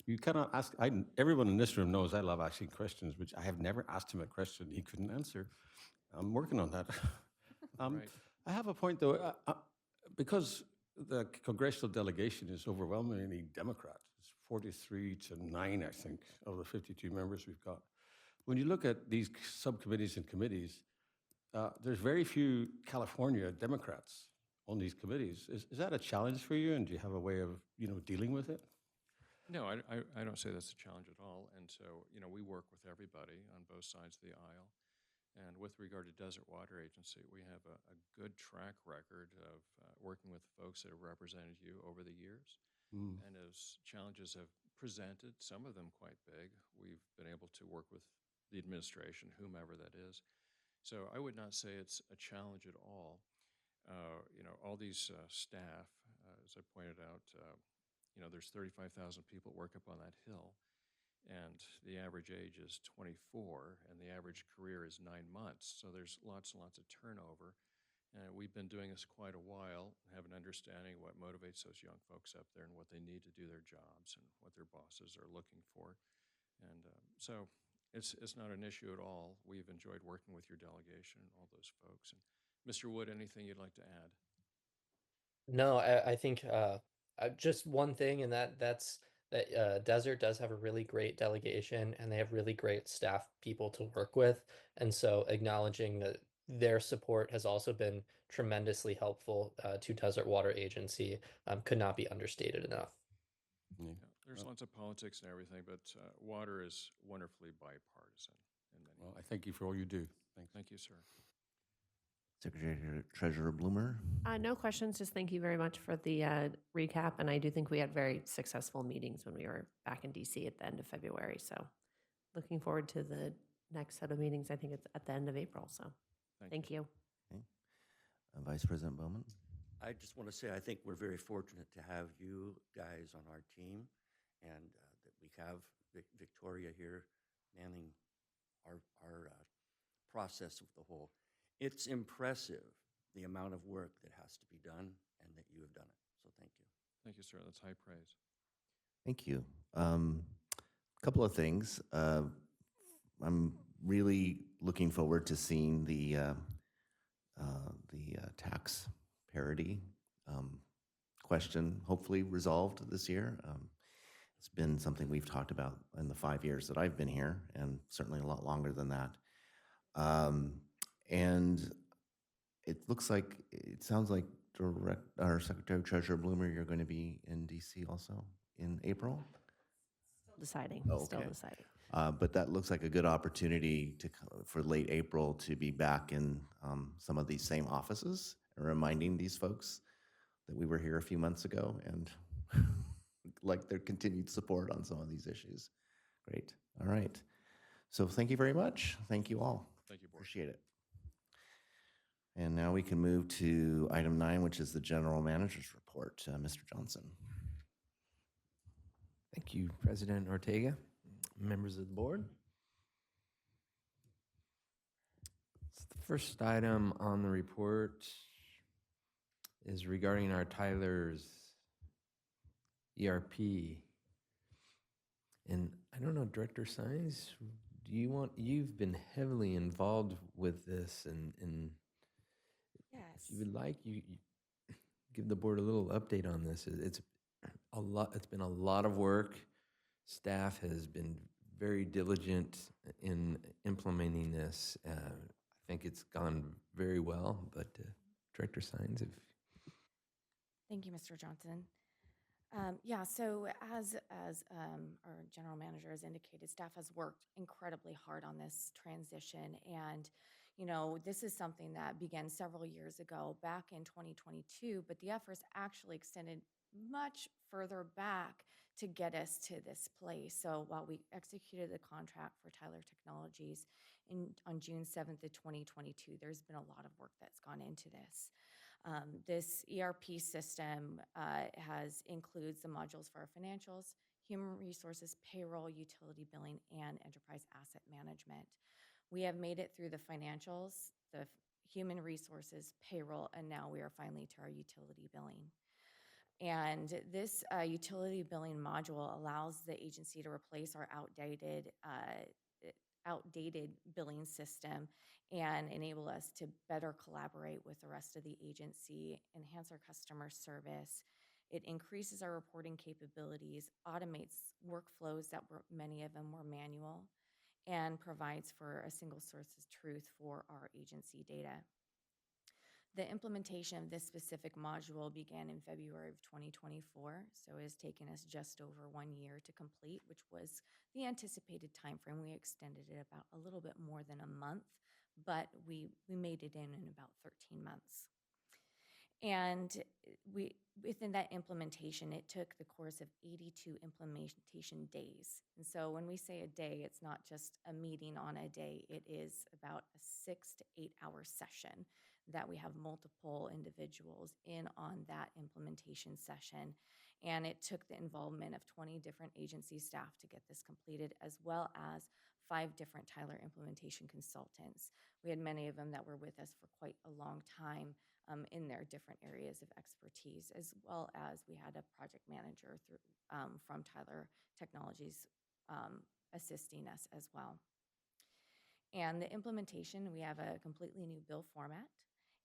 You cannot ask, everyone in this room knows I love asking questions, which I have never asked him a question he couldn't answer. I'm working on that. Right. I have a point, though, because the congressional delegation is overwhelmingly Democrat. It's 43-9, I think, of the 52 members we've got. When you look at these subcommittees and committees, there's very few California Democrats on these committees. Is that a challenge for you, and do you have a way of dealing with it? No, I don't say that's a challenge at all. And so, we work with everybody on both sides of the aisle. And with regard to Desert Water Agency, we have a good track record of working with folks that have represented you over the years. And as challenges have presented, some of them quite big, we've been able to work with the administration, whomever that is. So I would not say it's a challenge at all. All these staff, as I pointed out, there's 35,000 people work up on that hill, and the average age is 24, and the average career is 9 months. So there's lots and lots of turnover. We've been doing this quite a while, have an understanding of what motivates those young folks up there and what they need to do their jobs and what their bosses are looking for. And so it's not an issue at all. We've enjoyed working with your delegation and all those folks. And Mr. Wood, anything you'd like to add? No, I think just one thing, and that's that Desert does have a really great delegation and they have really great staff people to work with. And so acknowledging that their support has also been tremendously helpful to Desert Water Agency could not be understated enough. Yeah, there's lots of politics and everything, but water is wonderfully bipartisan. Well, I thank you for all you do. Thank you, sir. Secretary Treasurer Bloomer. No questions. Just thank you very much for the recap. And I do think we had very successful meetings when we were back in DC at the end of February. So looking forward to the next set of meetings. I think it's at the end of April. So thank you. Okay. Vice President Bowman. I just want to say I think we're very fortunate to have you guys on our team, and that we have Victoria here manning our process of the whole. It's impressive the amount of work that has to be done and that you have done it. So thank you. Thank you, sir. That's high praise. Thank you. Couple of things. I'm really looking forward to seeing the tax parity question hopefully resolved this year. It's been something we've talked about in the 5 years that I've been here, and certainly a lot longer than that. And it sounds like Secretary Treasurer Bloomer, you're going to be in DC also in April? Deciding, still Okay. deciding. But that looks like a good opportunity for late April to be back in some of these same offices and reminding these folks that we were here a few months ago and like their continued support on some of these issues. Great. All right. So thank you very much. Thank you all. Thank you, Board. Appreciate it. And now we can move to item 9, which is the General Manager's Report. Mr. Johnson. Thank you, President Ortega, members of the board. So the first item on the report is regarding our Tyler's ERP. And I don't know, Director Sines, you've been heavily involved with this, and Yes. if you would like, you give the board a little update on this. It's been a lot of work. Staff has been very diligent in implementing this. I think it's gone very well, but Director Sines, if Thank you, Mr. Johnson. Yeah, so as our general manager has indicated, staff has worked incredibly hard on this transition. And, this is something that began several years ago, back in 2022, but the efforts actually extended much further back to get us to this place. So while we executed the contract for Tyler Technologies on June 7th of 2022, there's been a lot of work that's gone into this. This ERP system includes the modules for our financials, human resources, payroll, utility billing, and enterprise asset management. We have made it through the financials, the human resources, payroll, and now we are finally to our utility billing. And this utility billing module allows the agency to replace our outdated billing system and enable us to better collaborate with the rest of the agency, enhance our customer service. It increases our reporting capabilities, automates workflows that many of them were manual, and provides for a single source of truth for our agency data. The implementation of this specific module began in February of 2024, so it has taken us just over 1 year to complete, which was the anticipated timeframe. We extended it about a little bit more than a month, but we made it in about 13 months. And within that implementation, it took the course of 82 implementation days. And so when we say a day, it's not just a meeting on a day. It is about a 6 to 8 hour session that we have multiple individuals in on that implementation session. And it took the involvement of 20 different agency staff to get this completed, as well as 5 different Tyler implementation consultants. We had many of them that were with us for quite a long time in their different areas of expertise, as well as we had a project manager from Tyler Technologies assisting us as well. And the implementation, we have a completely new bill format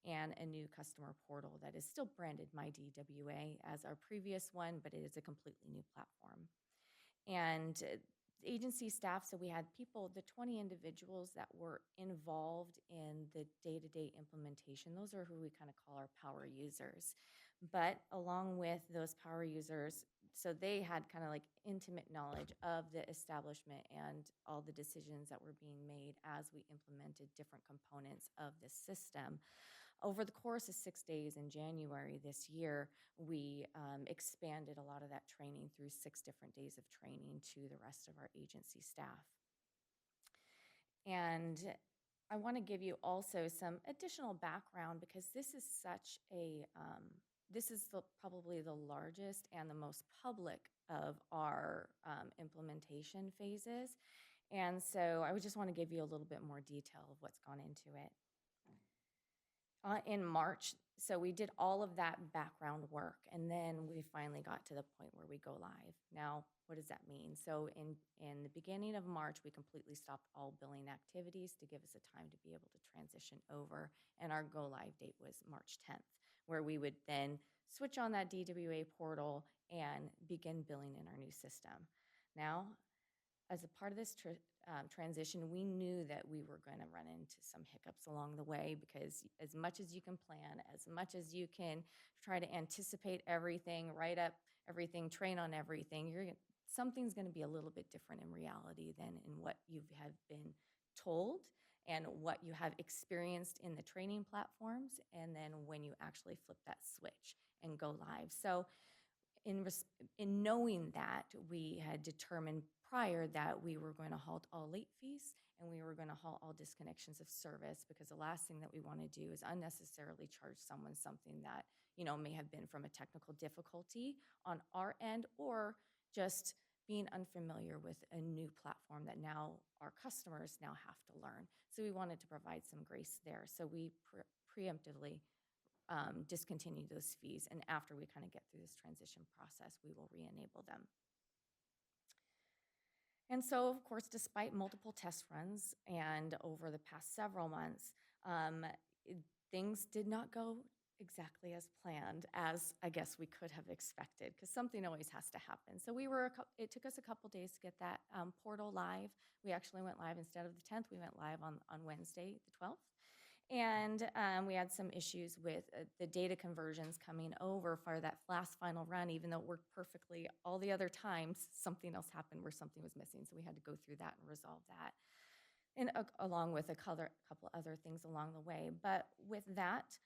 and a new customer portal that is still branded MyDWA as our previous one, but it is a completely new platform. And agency staff, so we had the 20 individuals that were involved in the day-to-day implementation. Those are who we kind of call our power users. But along with those power users, so they had kind of like intimate knowledge of the establishment and all the decisions that were being made as we implemented different components of the system. Over the course of 6 days in January this year, we expanded a lot of that training through 6 different days of training to the rest of our agency staff. And I want to give you also some additional background, because this is probably the largest and the most public of our implementation phases. And so I would just want to give you a little bit more detail of what's gone into it. in March. So we did all of that background work, and then we finally got to the point where we go live. Now, what does that mean? So in the beginning of March, we completely stopped all billing activities to give us a time to be able to transition over, and our go live date was March 10th, where we would then switch on that DWA portal and begin billing in our new system. Now, as a part of this transition, we knew that we were going to run into some hiccups along the way, because as much as you can plan, as much as you can try to anticipate everything, write up everything, train on everything, something's going to be a little bit different in reality than in what you have been told and what you have experienced in the training platforms, and then when you actually flip that switch and go live. So in knowing that, we had determined prior that we were going to halt all late fees and we were going to halt all disconnections of service, because the last thing that we want to do is unnecessarily charge someone something that, may have been from a technical difficulty on our end, or just being unfamiliar with a new platform that now our customers now have to learn. So we wanted to provide some grace there. So we preemptively discontinue those fees, and after we kind of get through this transition process, we will re-enable them. And so, of course, despite multiple test runs and over the past several months, things did not go exactly as planned, as I guess we could have expected, because something always has to happen. So it took us a couple days to get that portal live. We actually went live instead of the 10th. We went live on Wednesday, the 12th. And we had some issues with the data conversions coming over for that last final run. Even though it worked perfectly all the other times, something else happened where something was missing. So we had to go through that and resolve that, and along with a couple other things along the way. But with that,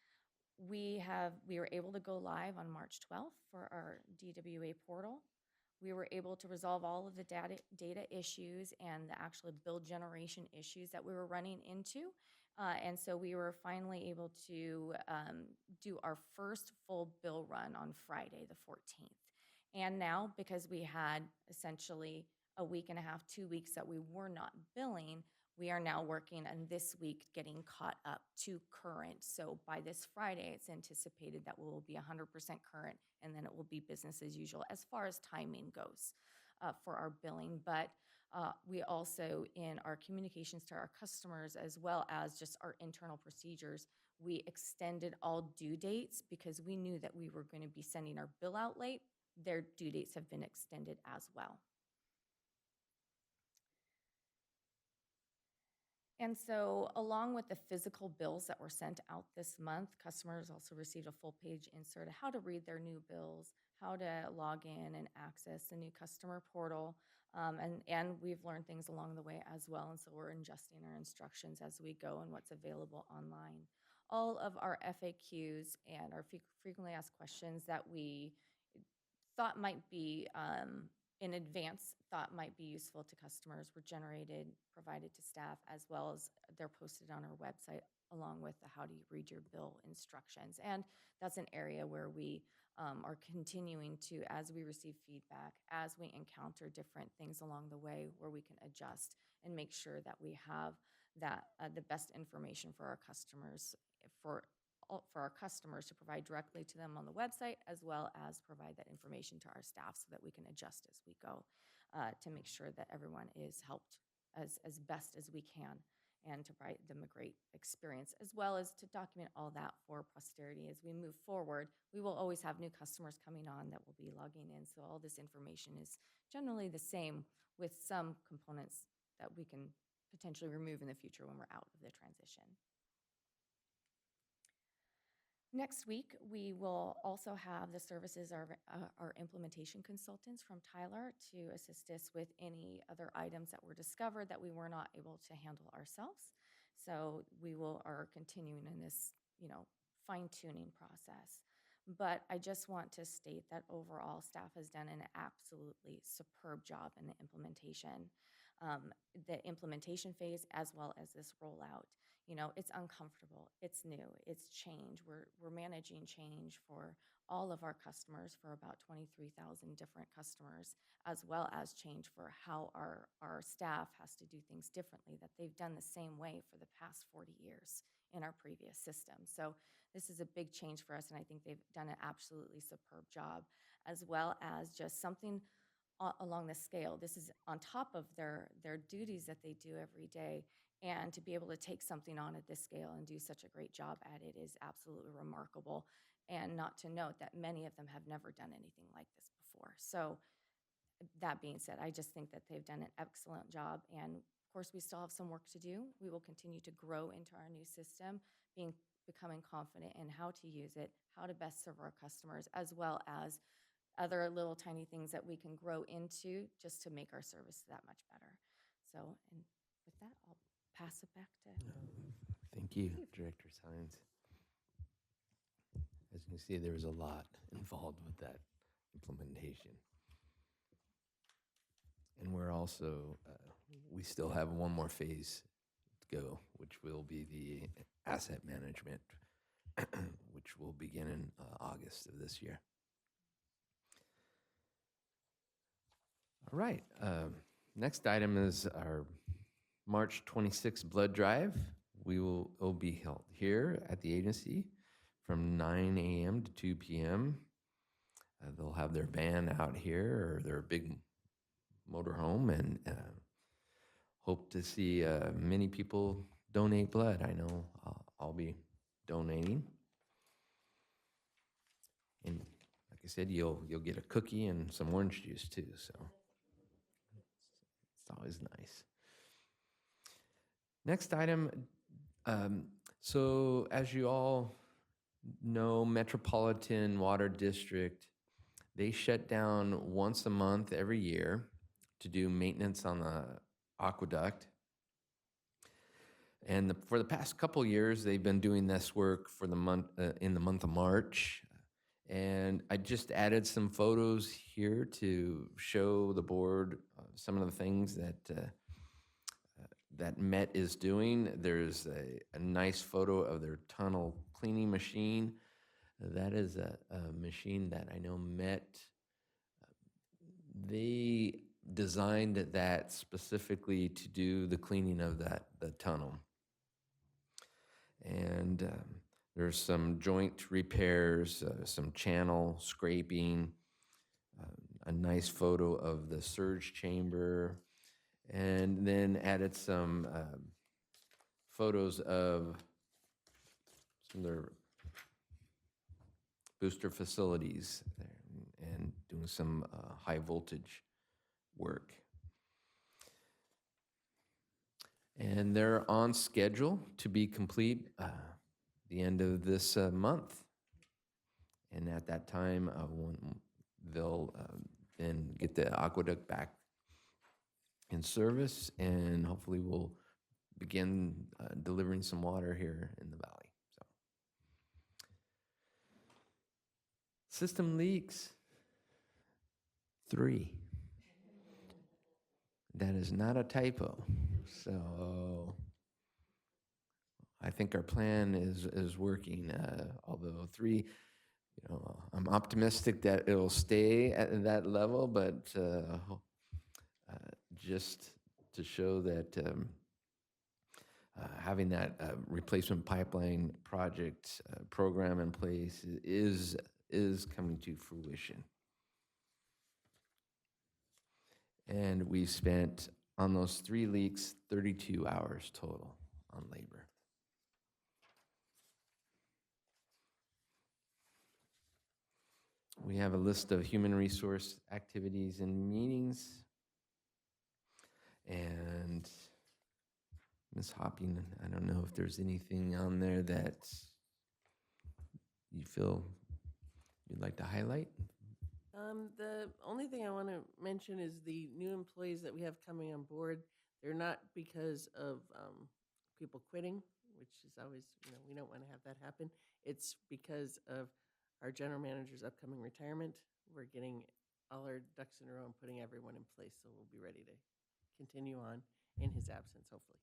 we were able to go live on March 12th for our DWA portal. We were able to resolve all of the data issues and the actual build generation issues that we were running into. And so we were finally able to do our first full bill run on Friday, the 14th. And now, because we had essentially a week and a half, 2 weeks that we were not billing, we are now working on this week getting caught up to current. So by this Friday, it's anticipated that we will be 100% current, and then it will be business as usual as far as timing goes for our billing. But we also, in our communications to our customers, as well as just our internal procedures, we extended all due dates because we knew that we were going to be sending our bill out late. Their due dates have been extended as well. And so, along with the physical bills that were sent out this month, customers also received a full-page insert of how to read their new bills, how to log in and access the new customer portal, and we've learned things along the way as well, and so we're adjusting our instructions as we go and what's available online. All of our FAQs and our frequently asked questions that we thought might be in advance, thought might be useful to customers, were generated, provided to staff, as well as they're posted on our website, along with the how do you read your bill instructions. And that's an area where we are continuing to, as we receive feedback, as we encounter different things along the way, where we can adjust and make sure that we have that the best information for our customers, for our customers to provide directly to them on the website, as well as provide that information to our staff so that we can adjust as we go to make sure that everyone is helped as best as we can, and to provide them a great experience, as well as to document all that for posterity. As we move forward, we will always have new customers coming on that will be logging in, so all this information is generally the same, with some components that we can potentially remove in the future when we're out of the transition. Next week, we will also have the services of our implementation consultants from Tyler to assist us with any other items that were discovered that we were not able to handle ourselves. So we are continuing in this, fine-tuning process. But I just want to state that overall, staff has done an absolutely superb job in the implementation phase, as well as this rollout. You know, it's uncomfortable, it's new, it's change. We're managing change for all of our customers, for about 23,000 different customers, as well as change for how our staff has to do things differently that they've done the same way for the past 40 years in our previous system. So this is a big change for us, and I think they've done an absolutely superb job, as well as just something along the scale. This is on top of their duties that they do every day, and to be able to take something on at this scale and do such a great job at it is absolutely remarkable. And not to note that many of them have never done anything like this before. So that being said, I just think that they've done an excellent job. And of course, we still have some work to do. We will continue to grow into our new system, becoming confident in how to use it, how to best serve our customers, as well as other little tiny things that we can grow into just to make our service that much better. So, and with that, I'll pass it back to. Thank you, Director Sines. As you can see, there was a lot involved with that implementation. And we're also, we still have one more phase to go, which will be the asset management, which will begin in August of this year. All right. Next item is our March 26th blood drive. It'll be held here at the agency from 9 a.m. to 2 p.m. They'll have their van out here or their big motorhome, and hope to see many people donate blood. I know I'll be donating. And like I said, you'll get a cookie and some orange juice too, so it's always nice. Next item, so as you all know, Metropolitan Water District, they shut down once a month every year to do maintenance on the aqueduct. And for the past couple years, they've been doing this work for the month in the month of March. And I just added some photos here to show the board some of the things that Met is doing. There's a nice photo of their tunnel cleaning machine. That is a machine that I know Met, they designed that specifically to do the cleaning of the tunnel. And there's some joint repairs, some channel scraping, a nice photo of the surge chamber, and then added some photos of some of their booster facilities there, and doing some high voltage work. And they're on schedule to be complete the end of this month. And at that time, they'll then get the aqueduct back in service, and hopefully we'll begin delivering some water here in the valley. So, system leaks, 3. That is not a typo. So I think our plan is working, although 3, I'm optimistic that it'll stay at that level, but just to show that having that replacement pipeline project program in place is coming to fruition. And we've spent on those 3 leaks 32 hours total on labor. We have a list of human resource activities and meetings. And Ms. Hopping, I don't know if there's anything on there that you feel you'd like to highlight? The only thing I want to mention is the new employees that we have coming on board. They're not because of people quitting, which is always, we don't want to have that happen. It's because of our general manager's upcoming retirement. We're getting all our ducks in a row and putting everyone in place, so we'll be ready to continue on in his absence, hopefully.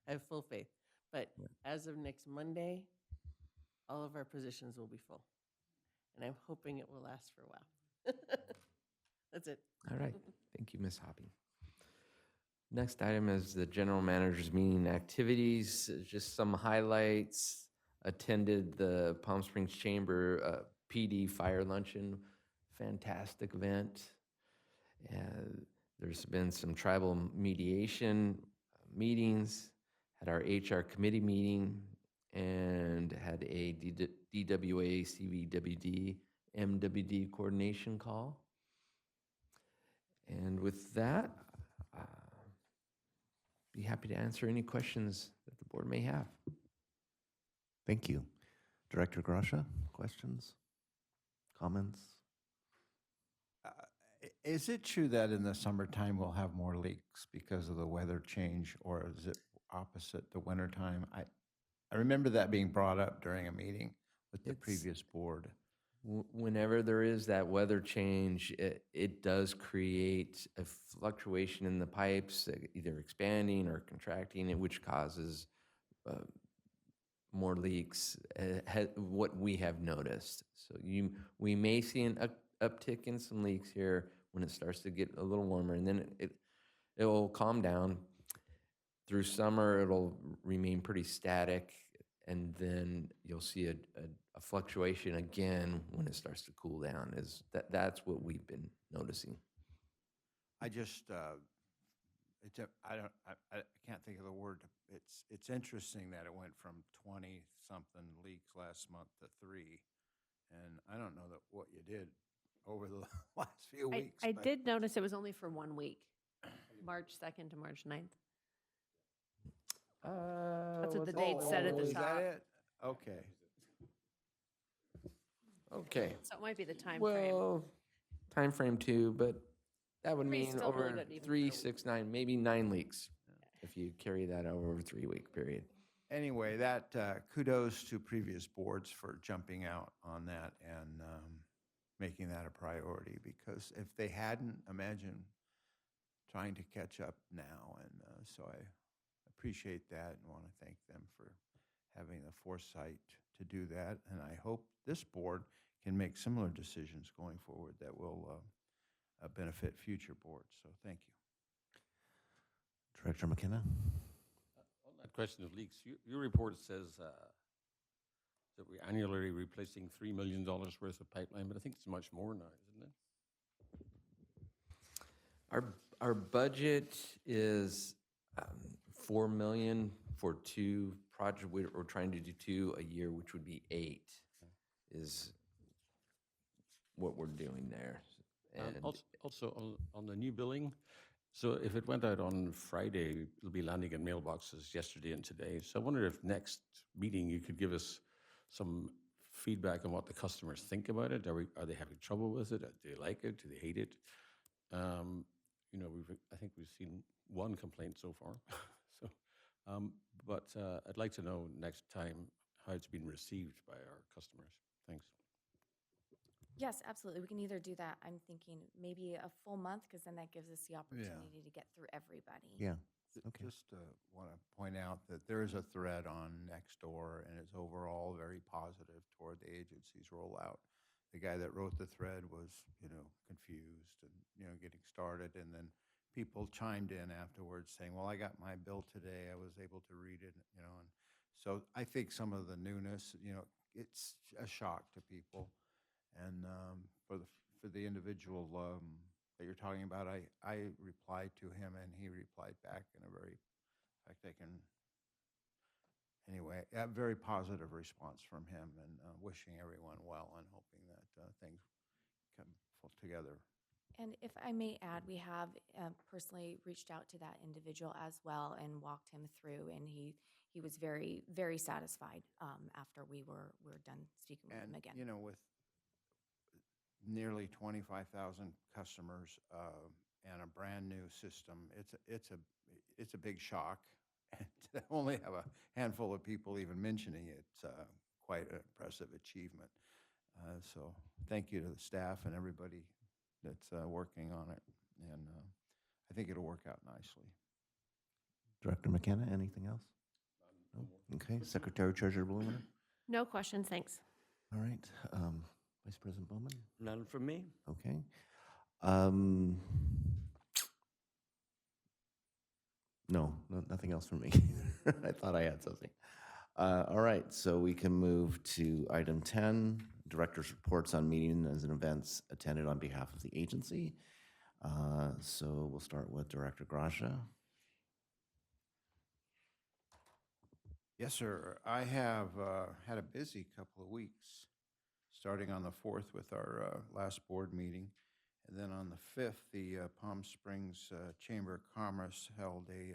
I have full faith. But as of next Monday, all of our positions will be full. And I'm hoping it will last for a while. That's it. All right. Thank you, Ms. Hoppy. Next item is the general manager's meeting activities. Just some highlights. Attended the Palm Springs Chamber PD Fire Luncheon. Fantastic event. There's been some tribal mediation meetings. Had our HR committee meeting and had a DWA CVWD MWD coordination call. And with that, be happy to answer any questions that the board may have. Thank you. Director Grasha, questions, comments? Is it true that in the summertime we'll have more leaks because of the weather change, or is it opposite the wintertime? I remember that being brought up during a meeting with the previous board. Whenever there is that weather change, it does create a fluctuation in the pipes, either expanding or contracting, which causes more leaks, what we have noticed. So we may see an uptick in some leaks here when it starts to get a little warmer, and then it will calm down. Through summer, it'll remain pretty static, and then you'll see a fluctuation again when it starts to cool down. That's what we've been noticing. I just, I can't think of the word. It's interesting that it went from 20-something leaks last month to 3, and I don't know what you did over the last few weeks. I but did notice it was only for 1 week, March 2nd to March 9th. That's what the date said at the is top. that it? Okay. Okay. So it might be the time frame. Well, time frame too, but that would Three's mean still really over good even 3, for a 6, 9, maybe 9 leaks if you carry that over a 3-week period. Anyway, that kudos to previous boards for jumping out on that and making that a priority, because if they hadn't, imagine trying to catch up now. And so I appreciate that and want to thank them for having the foresight to do that. And I hope this board can make similar decisions going forward that will benefit future boards. So thank you. Director McKenna? On that question of leaks, your report says that we're annually replacing $3 million worth of pipeline, but I think it's much more now, isn't it? Our budget is $4 million for 2 projects. We're trying to do 2 a year, which would be 8, is what we're doing there. And Also on the new billing, so if it went out on Friday, it'll be landing in mailboxes yesterday and today. So I wonder if next meeting you could give us some feedback on what the customers think about it. Are they having trouble with it? Do they like it? Do they hate it? You know, I think we've seen 1 complaint so far. But I'd like to know next time how it's been received by our customers. Thanks. Yes, absolutely. We can either do that. I'm thinking maybe a full month, because then that gives us the opportunity to get through everybody. Yeah. Okay. Just want to point out that there is a thread on Nextdoor, and it's overall very positive toward the agency's rollout. The guy that wrote the thread was, confused and, getting started. And then people chimed in afterwards saying, well, I got my bill today. I was able to read it, and so I think some of the newness, it's a shock to people. And for the individual that you're talking about, I replied to him, and he replied back in a very, in fact, a very positive response from him, and wishing everyone well and hoping that things come together. And if I may add, we have personally reached out to that individual as well and walked him through, and he was very, very satisfied after we were done speaking with him again. With nearly 25,000 customers and a brand new system, it's a big shock. And to only have a handful of people even mentioning it's quite an impressive achievement. So thank you to the staff and everybody that's working on it, and I think it'll work out nicely. Director McKenna, anything else? No? Okay, Secretary Treasurer Blumer? No questions, thanks. All right, Vice President Bowman? None from me. Okay. Um, no, nothing else from me. I thought I had something. All right, so we can move to item 10, Director's Reports on Meetings and Events attended on behalf of the agency. So we'll start with Director Gracia. Yes, sir. I have had a busy couple of weeks, starting on the 4th with our last board meeting. And then on the 5th, the Palm Springs Chamber of Commerce held a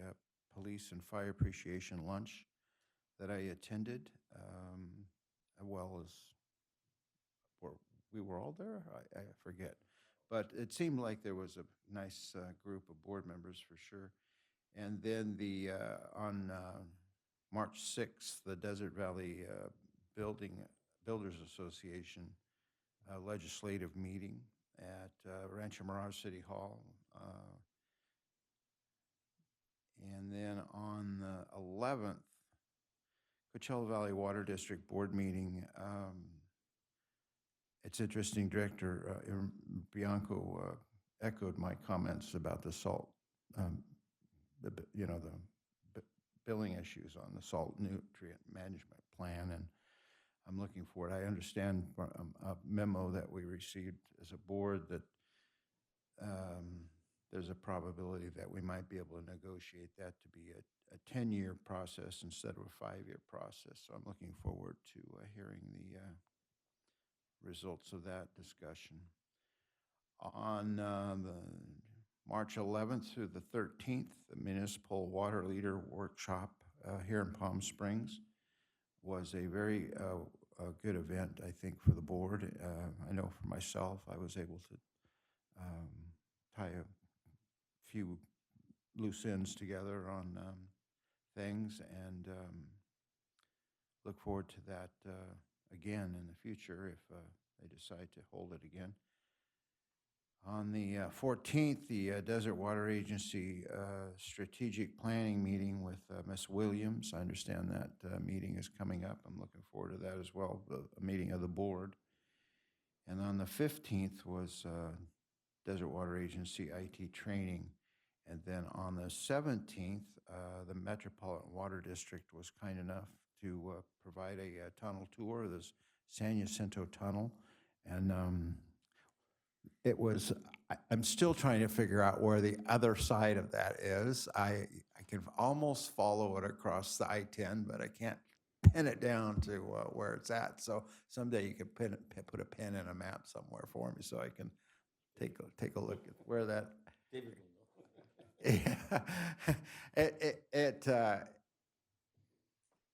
police and fire appreciation lunch that I attended, well as, we were all there? I forget. But it seemed like there was a nice group of board members for sure. And then on March 6th, the Desert Valley Builders Association legislative meeting at Rancho Mirage City Hall. And then on the 11th, Coachella Valley Water District Board meeting. It's interesting, Director Bianco echoed my comments about the salt, the billing issues on the salt nutrient management plan, and I'm looking for it. I understand from a memo that we received as a board that there's a probability that we might be able to negotiate that to be a 10-year process instead of a 5-year process. So I'm looking forward to hearing the results of that discussion. On the March 11th through the 13th, the Municipal Water Leader Workshop here in Palm Springs was a very good event, I think, for the board. I know for myself, I was able to tie a few loose ends together on things, and look forward to that again in the future if they decide to hold it again. On the 14th, the Desert Water Agency strategic planning meeting with Ms. Williams. I understand that meeting is coming up. I'm looking forward to that as well, a meeting of the board. And on the 15th was Desert Water Agency IT training. And then on the 17th, the Metropolitan Water District was kind enough to provide a tunnel tour of this San Jacinto Tunnel. And it was, I'm still trying to figure out where the other side of that is. I can almost follow it across the I-10, but I can't pin it down to where it's at. So someday you can put a pin in a map somewhere for me so I can take a look at where that. Yeah.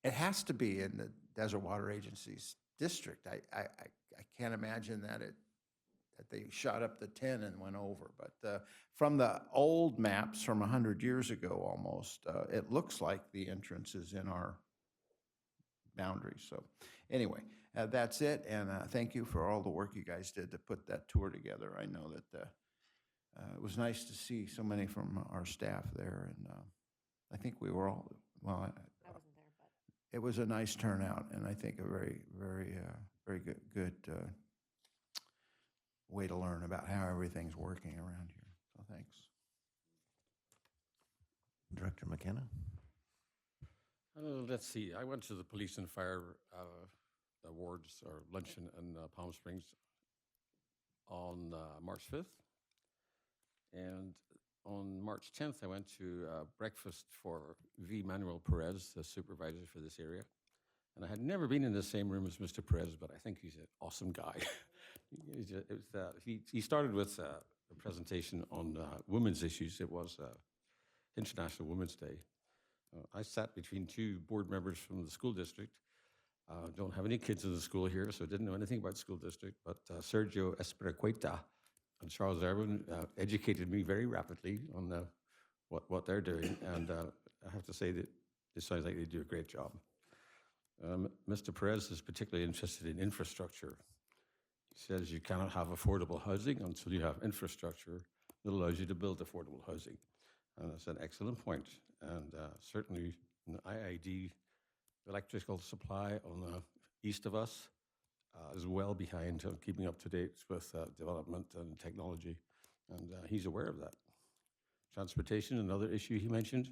It has to be in the Desert Water Agency's district. I can't imagine that they shot up the 10 and went over. But from the old maps from 100 years ago almost, it looks like the entrance is in our boundaries. So anyway, that's it. And thank you for all the work you guys did to put that tour together. I know that it was nice to see so many from our staff there. And I think we were all, well, I wasn't there, but it was a nice turnout, and I think a very, very, very good way to learn about how everything's working around here. So thanks. Director McKenna? Let's see. I went to the Police and Fire Awards or luncheon in Palm Springs on March 5th. And on March 10th, I went to breakfast for V. Manuel Perez, the supervisor for this area. And I had never been in the same room as Mr. Perez, but I think he's an awesome guy. He started with a presentation on women's issues. It was International Women's Day. I sat between two board members from the school district. Don't have any kids in the school here, so didn't know anything about school district, but Sergio Espericueta and Charles Erwin educated me very rapidly on what they're doing, and I have to say that it sounds like they do a great job. Mr. Perez is particularly interested in infrastructure. He says you cannot have affordable housing until you have infrastructure that allows you to build affordable housing. And that's an excellent point. And certainly in IID electrical supply on the east of us is well behind on keeping up to date with development and technology, and he's aware of that. Transportation, another issue he mentioned,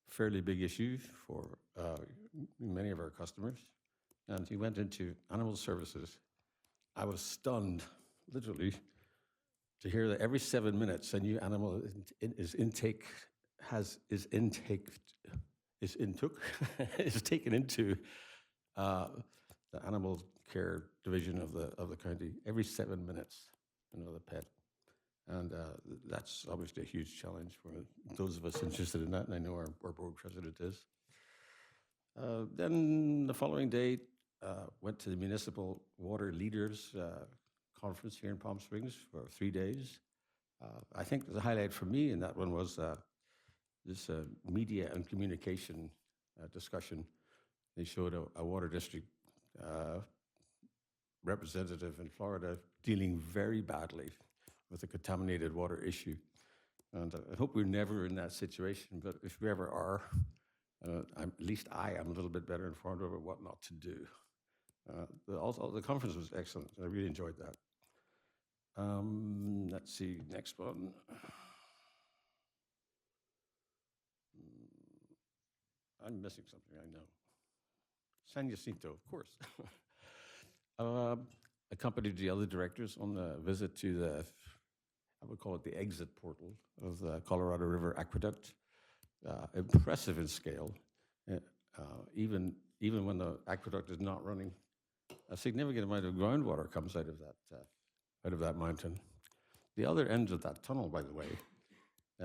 fairly big issue for many of our customers. And he went into animal services. I was stunned, literally, to hear that every 7 minutes a new animal is taken into the animal care division of the county. Every 7 minutes, another pet. And that's obviously a huge challenge for those of us interested in that, and I know our board president is. Then the following day, went to the Municipal Water Leaders Conference here in Palm Springs for 3 days. I think the highlight for me in that one was this media and communication discussion. They showed a water district representative in Florida dealing very badly with a contaminated water issue. And I hope we're never in that situation, but if we ever are, at least I am a little bit better informed over what not to do. The conference was excellent. I really enjoyed that. Let's see, next one. I'm missing something, I know. San Jacinto, of course. Accompanied the other directors on a visit to the, I would call it the exit portal of the Colorado River Aqueduct. Impressive in scale. Even when the aqueduct is not running, a significant amount of groundwater comes out of that mountain. The other end of that tunnel, by the way,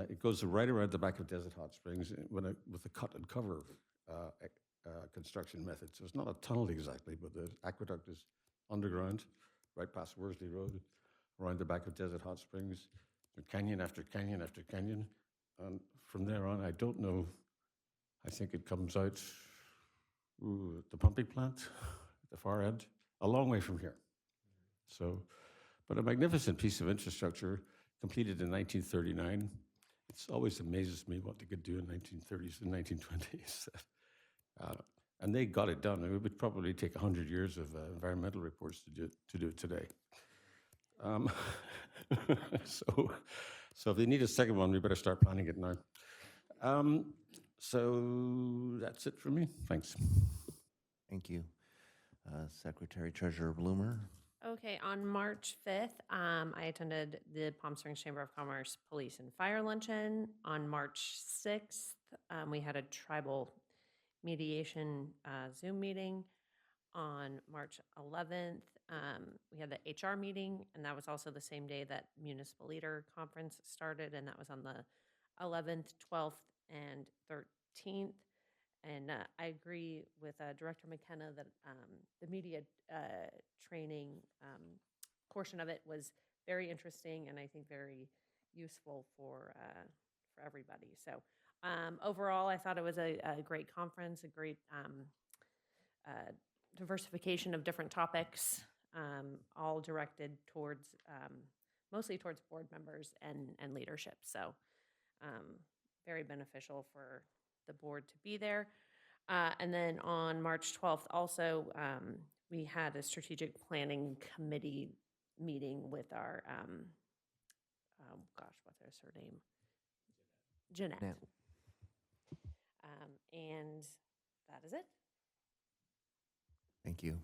it goes right around the back of Desert Hot Springs with a cut and cover construction method. So it's not a tunnel exactly, but the aqueduct is underground, right past Worsley Road, around the back of Desert Hot Springs, canyon after canyon after canyon. And from there on, I don't know, I think it comes out the pumping plant at the far end, a long way from here. So, but a magnificent piece of infrastructure completed in 1939. It's always amazes me what they could do in 1930s and 1920s. And they got it done. It would probably take 100 years of environmental reports to do it today. So if they need a second one, we better start planning it now. So that's it for me. Thanks. Thank you. Secretary Treasurer Bloomer. Okay, on March 5th, I attended the Palm Springs Chamber of Commerce Police and Fire Luncheon. On March 6th, we had a tribal mediation Zoom meeting. On March 11th, we had the HR meeting, and that was also the same day that Municipal Leader Conference started, and that was on the 11th, 12th, and 13th. And I agree with Director McKenna that the media training portion of it was very interesting and I think very useful for everybody. So overall, I thought it was a great conference, a great diversification of different topics, all directed towards mostly towards board members and leadership. So very beneficial for the board to be there. And then on March 12th, also, we had a strategic planning committee meeting with our, what's her surname? Jeanette. And that is it. Thank you.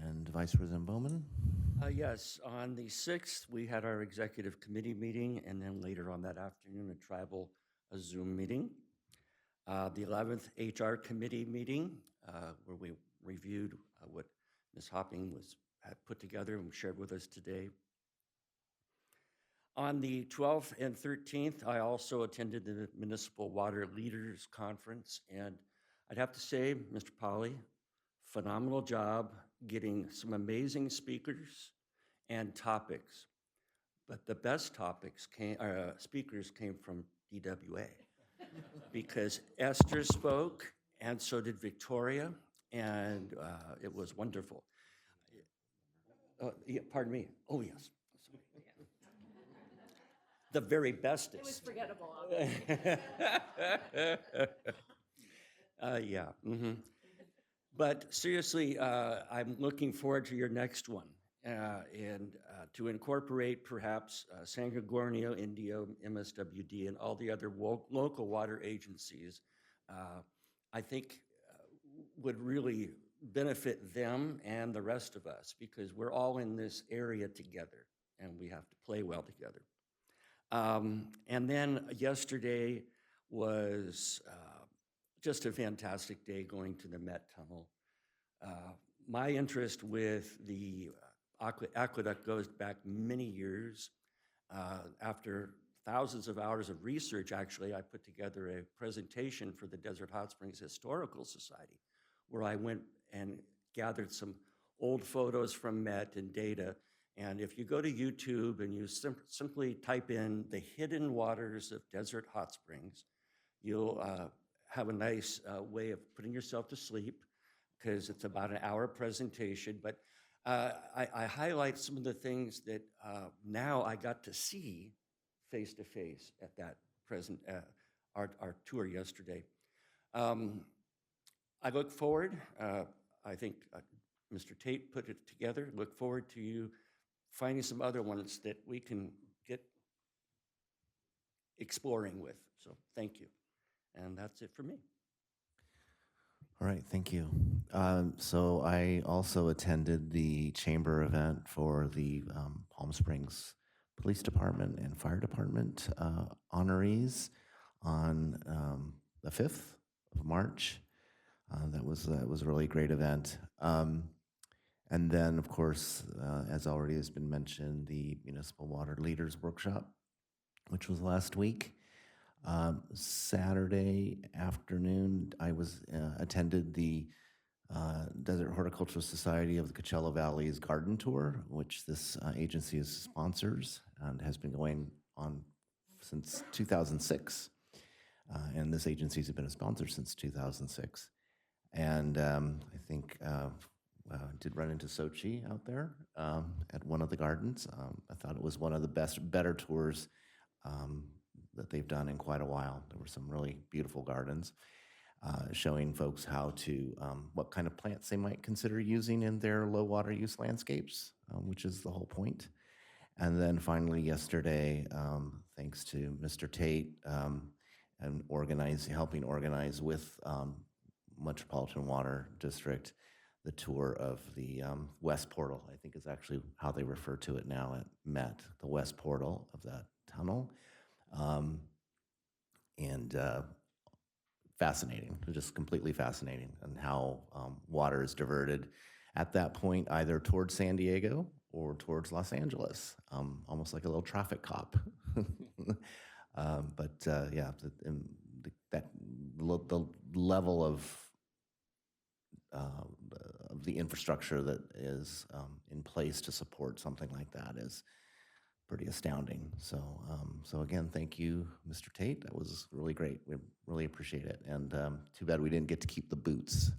And Vice President Bowman? Yes, on the 6th, we had our executive committee meeting, and then later on that afternoon, a Zoom meeting. The 11th HR committee meeting, where we reviewed what Ms. Hopping had put together and shared with us today. On the 12th and 13th, I also attended the Municipal Water Leaders Conference, and I'd have to say, Mr. Polly, phenomenal job getting some amazing speakers and topics. But the best speakers came from DWA. Because Esther spoke, and so did Victoria, and it was wonderful. Yeah, pardon me. Oh, yes. The very bestest. It was forgettable. Yeah. Mm-hmm. But seriously, I'm looking forward to your next one and to incorporate perhaps San Gorgonio, Indio, MSWD, and all the other local water agencies. I think would really benefit them and the rest of us because we're all in this area together and we have to play well together. And then yesterday was just a fantastic day going to the Met Tunnel. My interest with the aqueduct goes back many years. After thousands of hours of research, actually, I put together a presentation for the Desert Hot Springs Historical Society, where I went and gathered some old photos from Met and data. And if you go to YouTube and you simply type in the hidden waters of Desert Hot Springs, you'll have a nice way of putting yourself to sleep because it's about an hour presentation. But I highlight some of the things that now I got to see face to face at that our tour yesterday. I look forward, I think Mr. Tate put it together, look forward to you finding some other ones that we can get exploring with. So thank you. And that's it for me. All right, thank you. So I also attended the chamber event for the Palm Springs Police Department and Fire Department honorees on the 5th of March. That was a really great event. And then, of course, as already has been mentioned, the Municipal Water Leaders Workshop, which was last week. Saturday afternoon, I attended the Desert Horticultural Society of the Coachella Valley's garden tour, which this agency sponsors and has been going on since 2006. And this agency has been a sponsor since 2006. And I think did run into Sochi out there at one of the gardens. I thought it was one of the better tours that they've done in quite a while. There were some really beautiful gardens showing folks how to, what kind of plants they might consider using in their low water use landscapes, which is the whole point. And then finally yesterday, thanks to Mr. Tate and helping organize with Metropolitan Water District the tour of the West Portal, I think is actually how they refer to it now at Met, the West Portal of that tunnel. And fascinating, just completely fascinating, and how water is diverted at that point either towards San Diego or towards Los Angeles, almost like a little traffic cop. Yeah, the level of the infrastructure that is in place to support something like that is pretty astounding. So again, thank you, Mr. Tate. That was really great. We really appreciate it. And too bad we didn't get to keep the boots.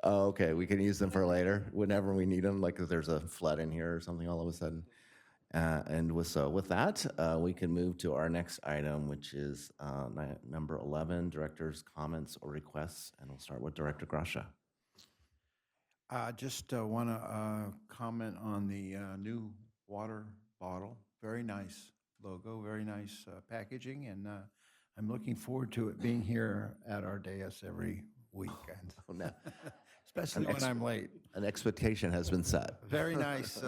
Oh, okay, we can use them for later whenever we need them, like if there's a flood in here or something all of a sudden. With that, we can move to our next item, which is number 11, director's comments or requests, and we'll start with Director Grasha. Just want to comment on the new water bottle. Very nice logo, very nice packaging, and I'm looking forward to it being here at our dais every weekend. Oh, no. Especially when I'm late. An expectation has been set. Very nice,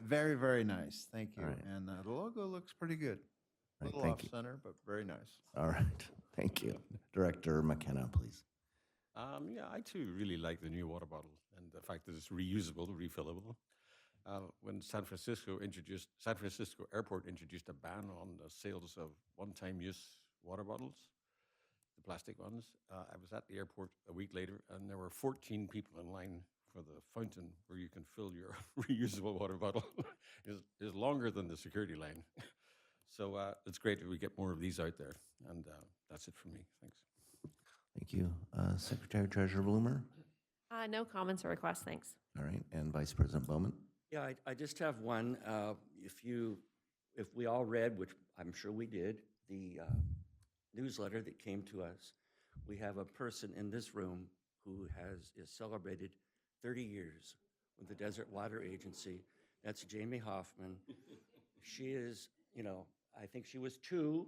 very, very nice. Thank you. All right. And the logo looks pretty good. A Right, little thank off you. center, but very nice. All right, thank you. Director McKenna, please. Yeah, I too really like the new water bottle and the fact that it's reusable, refillable. When San Francisco Airport introduced a ban on the sales of one-time use water bottles, the plastic ones, I was at the airport a week later, and there were 14 people in line for the fountain where you can fill your reusable water bottle. is longer than the security line. So it's great that we get more of these out there, and that's it for me. Thanks. Thank you. Secretary Treasurer Bloomer. No comments or requests, thanks. All right, and Vice President Bowman. Yeah, I just have one. If we all read, which I'm sure we did, the newsletter that came to us, we have a person in this room who is celebrated 30 years with the Desert Water Agency. That's Jamie Hoffman. She is, I think she was 2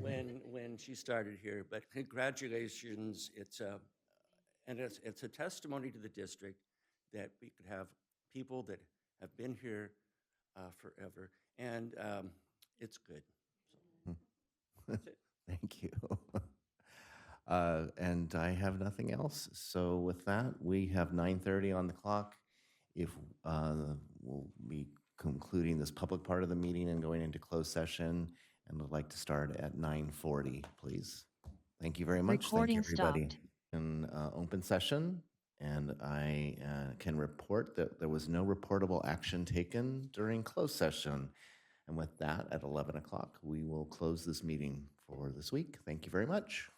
when she started here, but congratulations. It's a testimony to the district that we could have people that have been here forever, and it's good. So, that's it. Thank you. And I have nothing else. So with that, we have 9:30 on the clock. If we'll be concluding this public part of the meeting and going into closed session, and would like to start at 9:40, please. Thank you very much. Recording Thank you, everybody. stopped. In open session, and I can report that there was no reportable action taken during closed session. And with that, at 11 o'clock, we will close this meeting for this week. Thank you very much.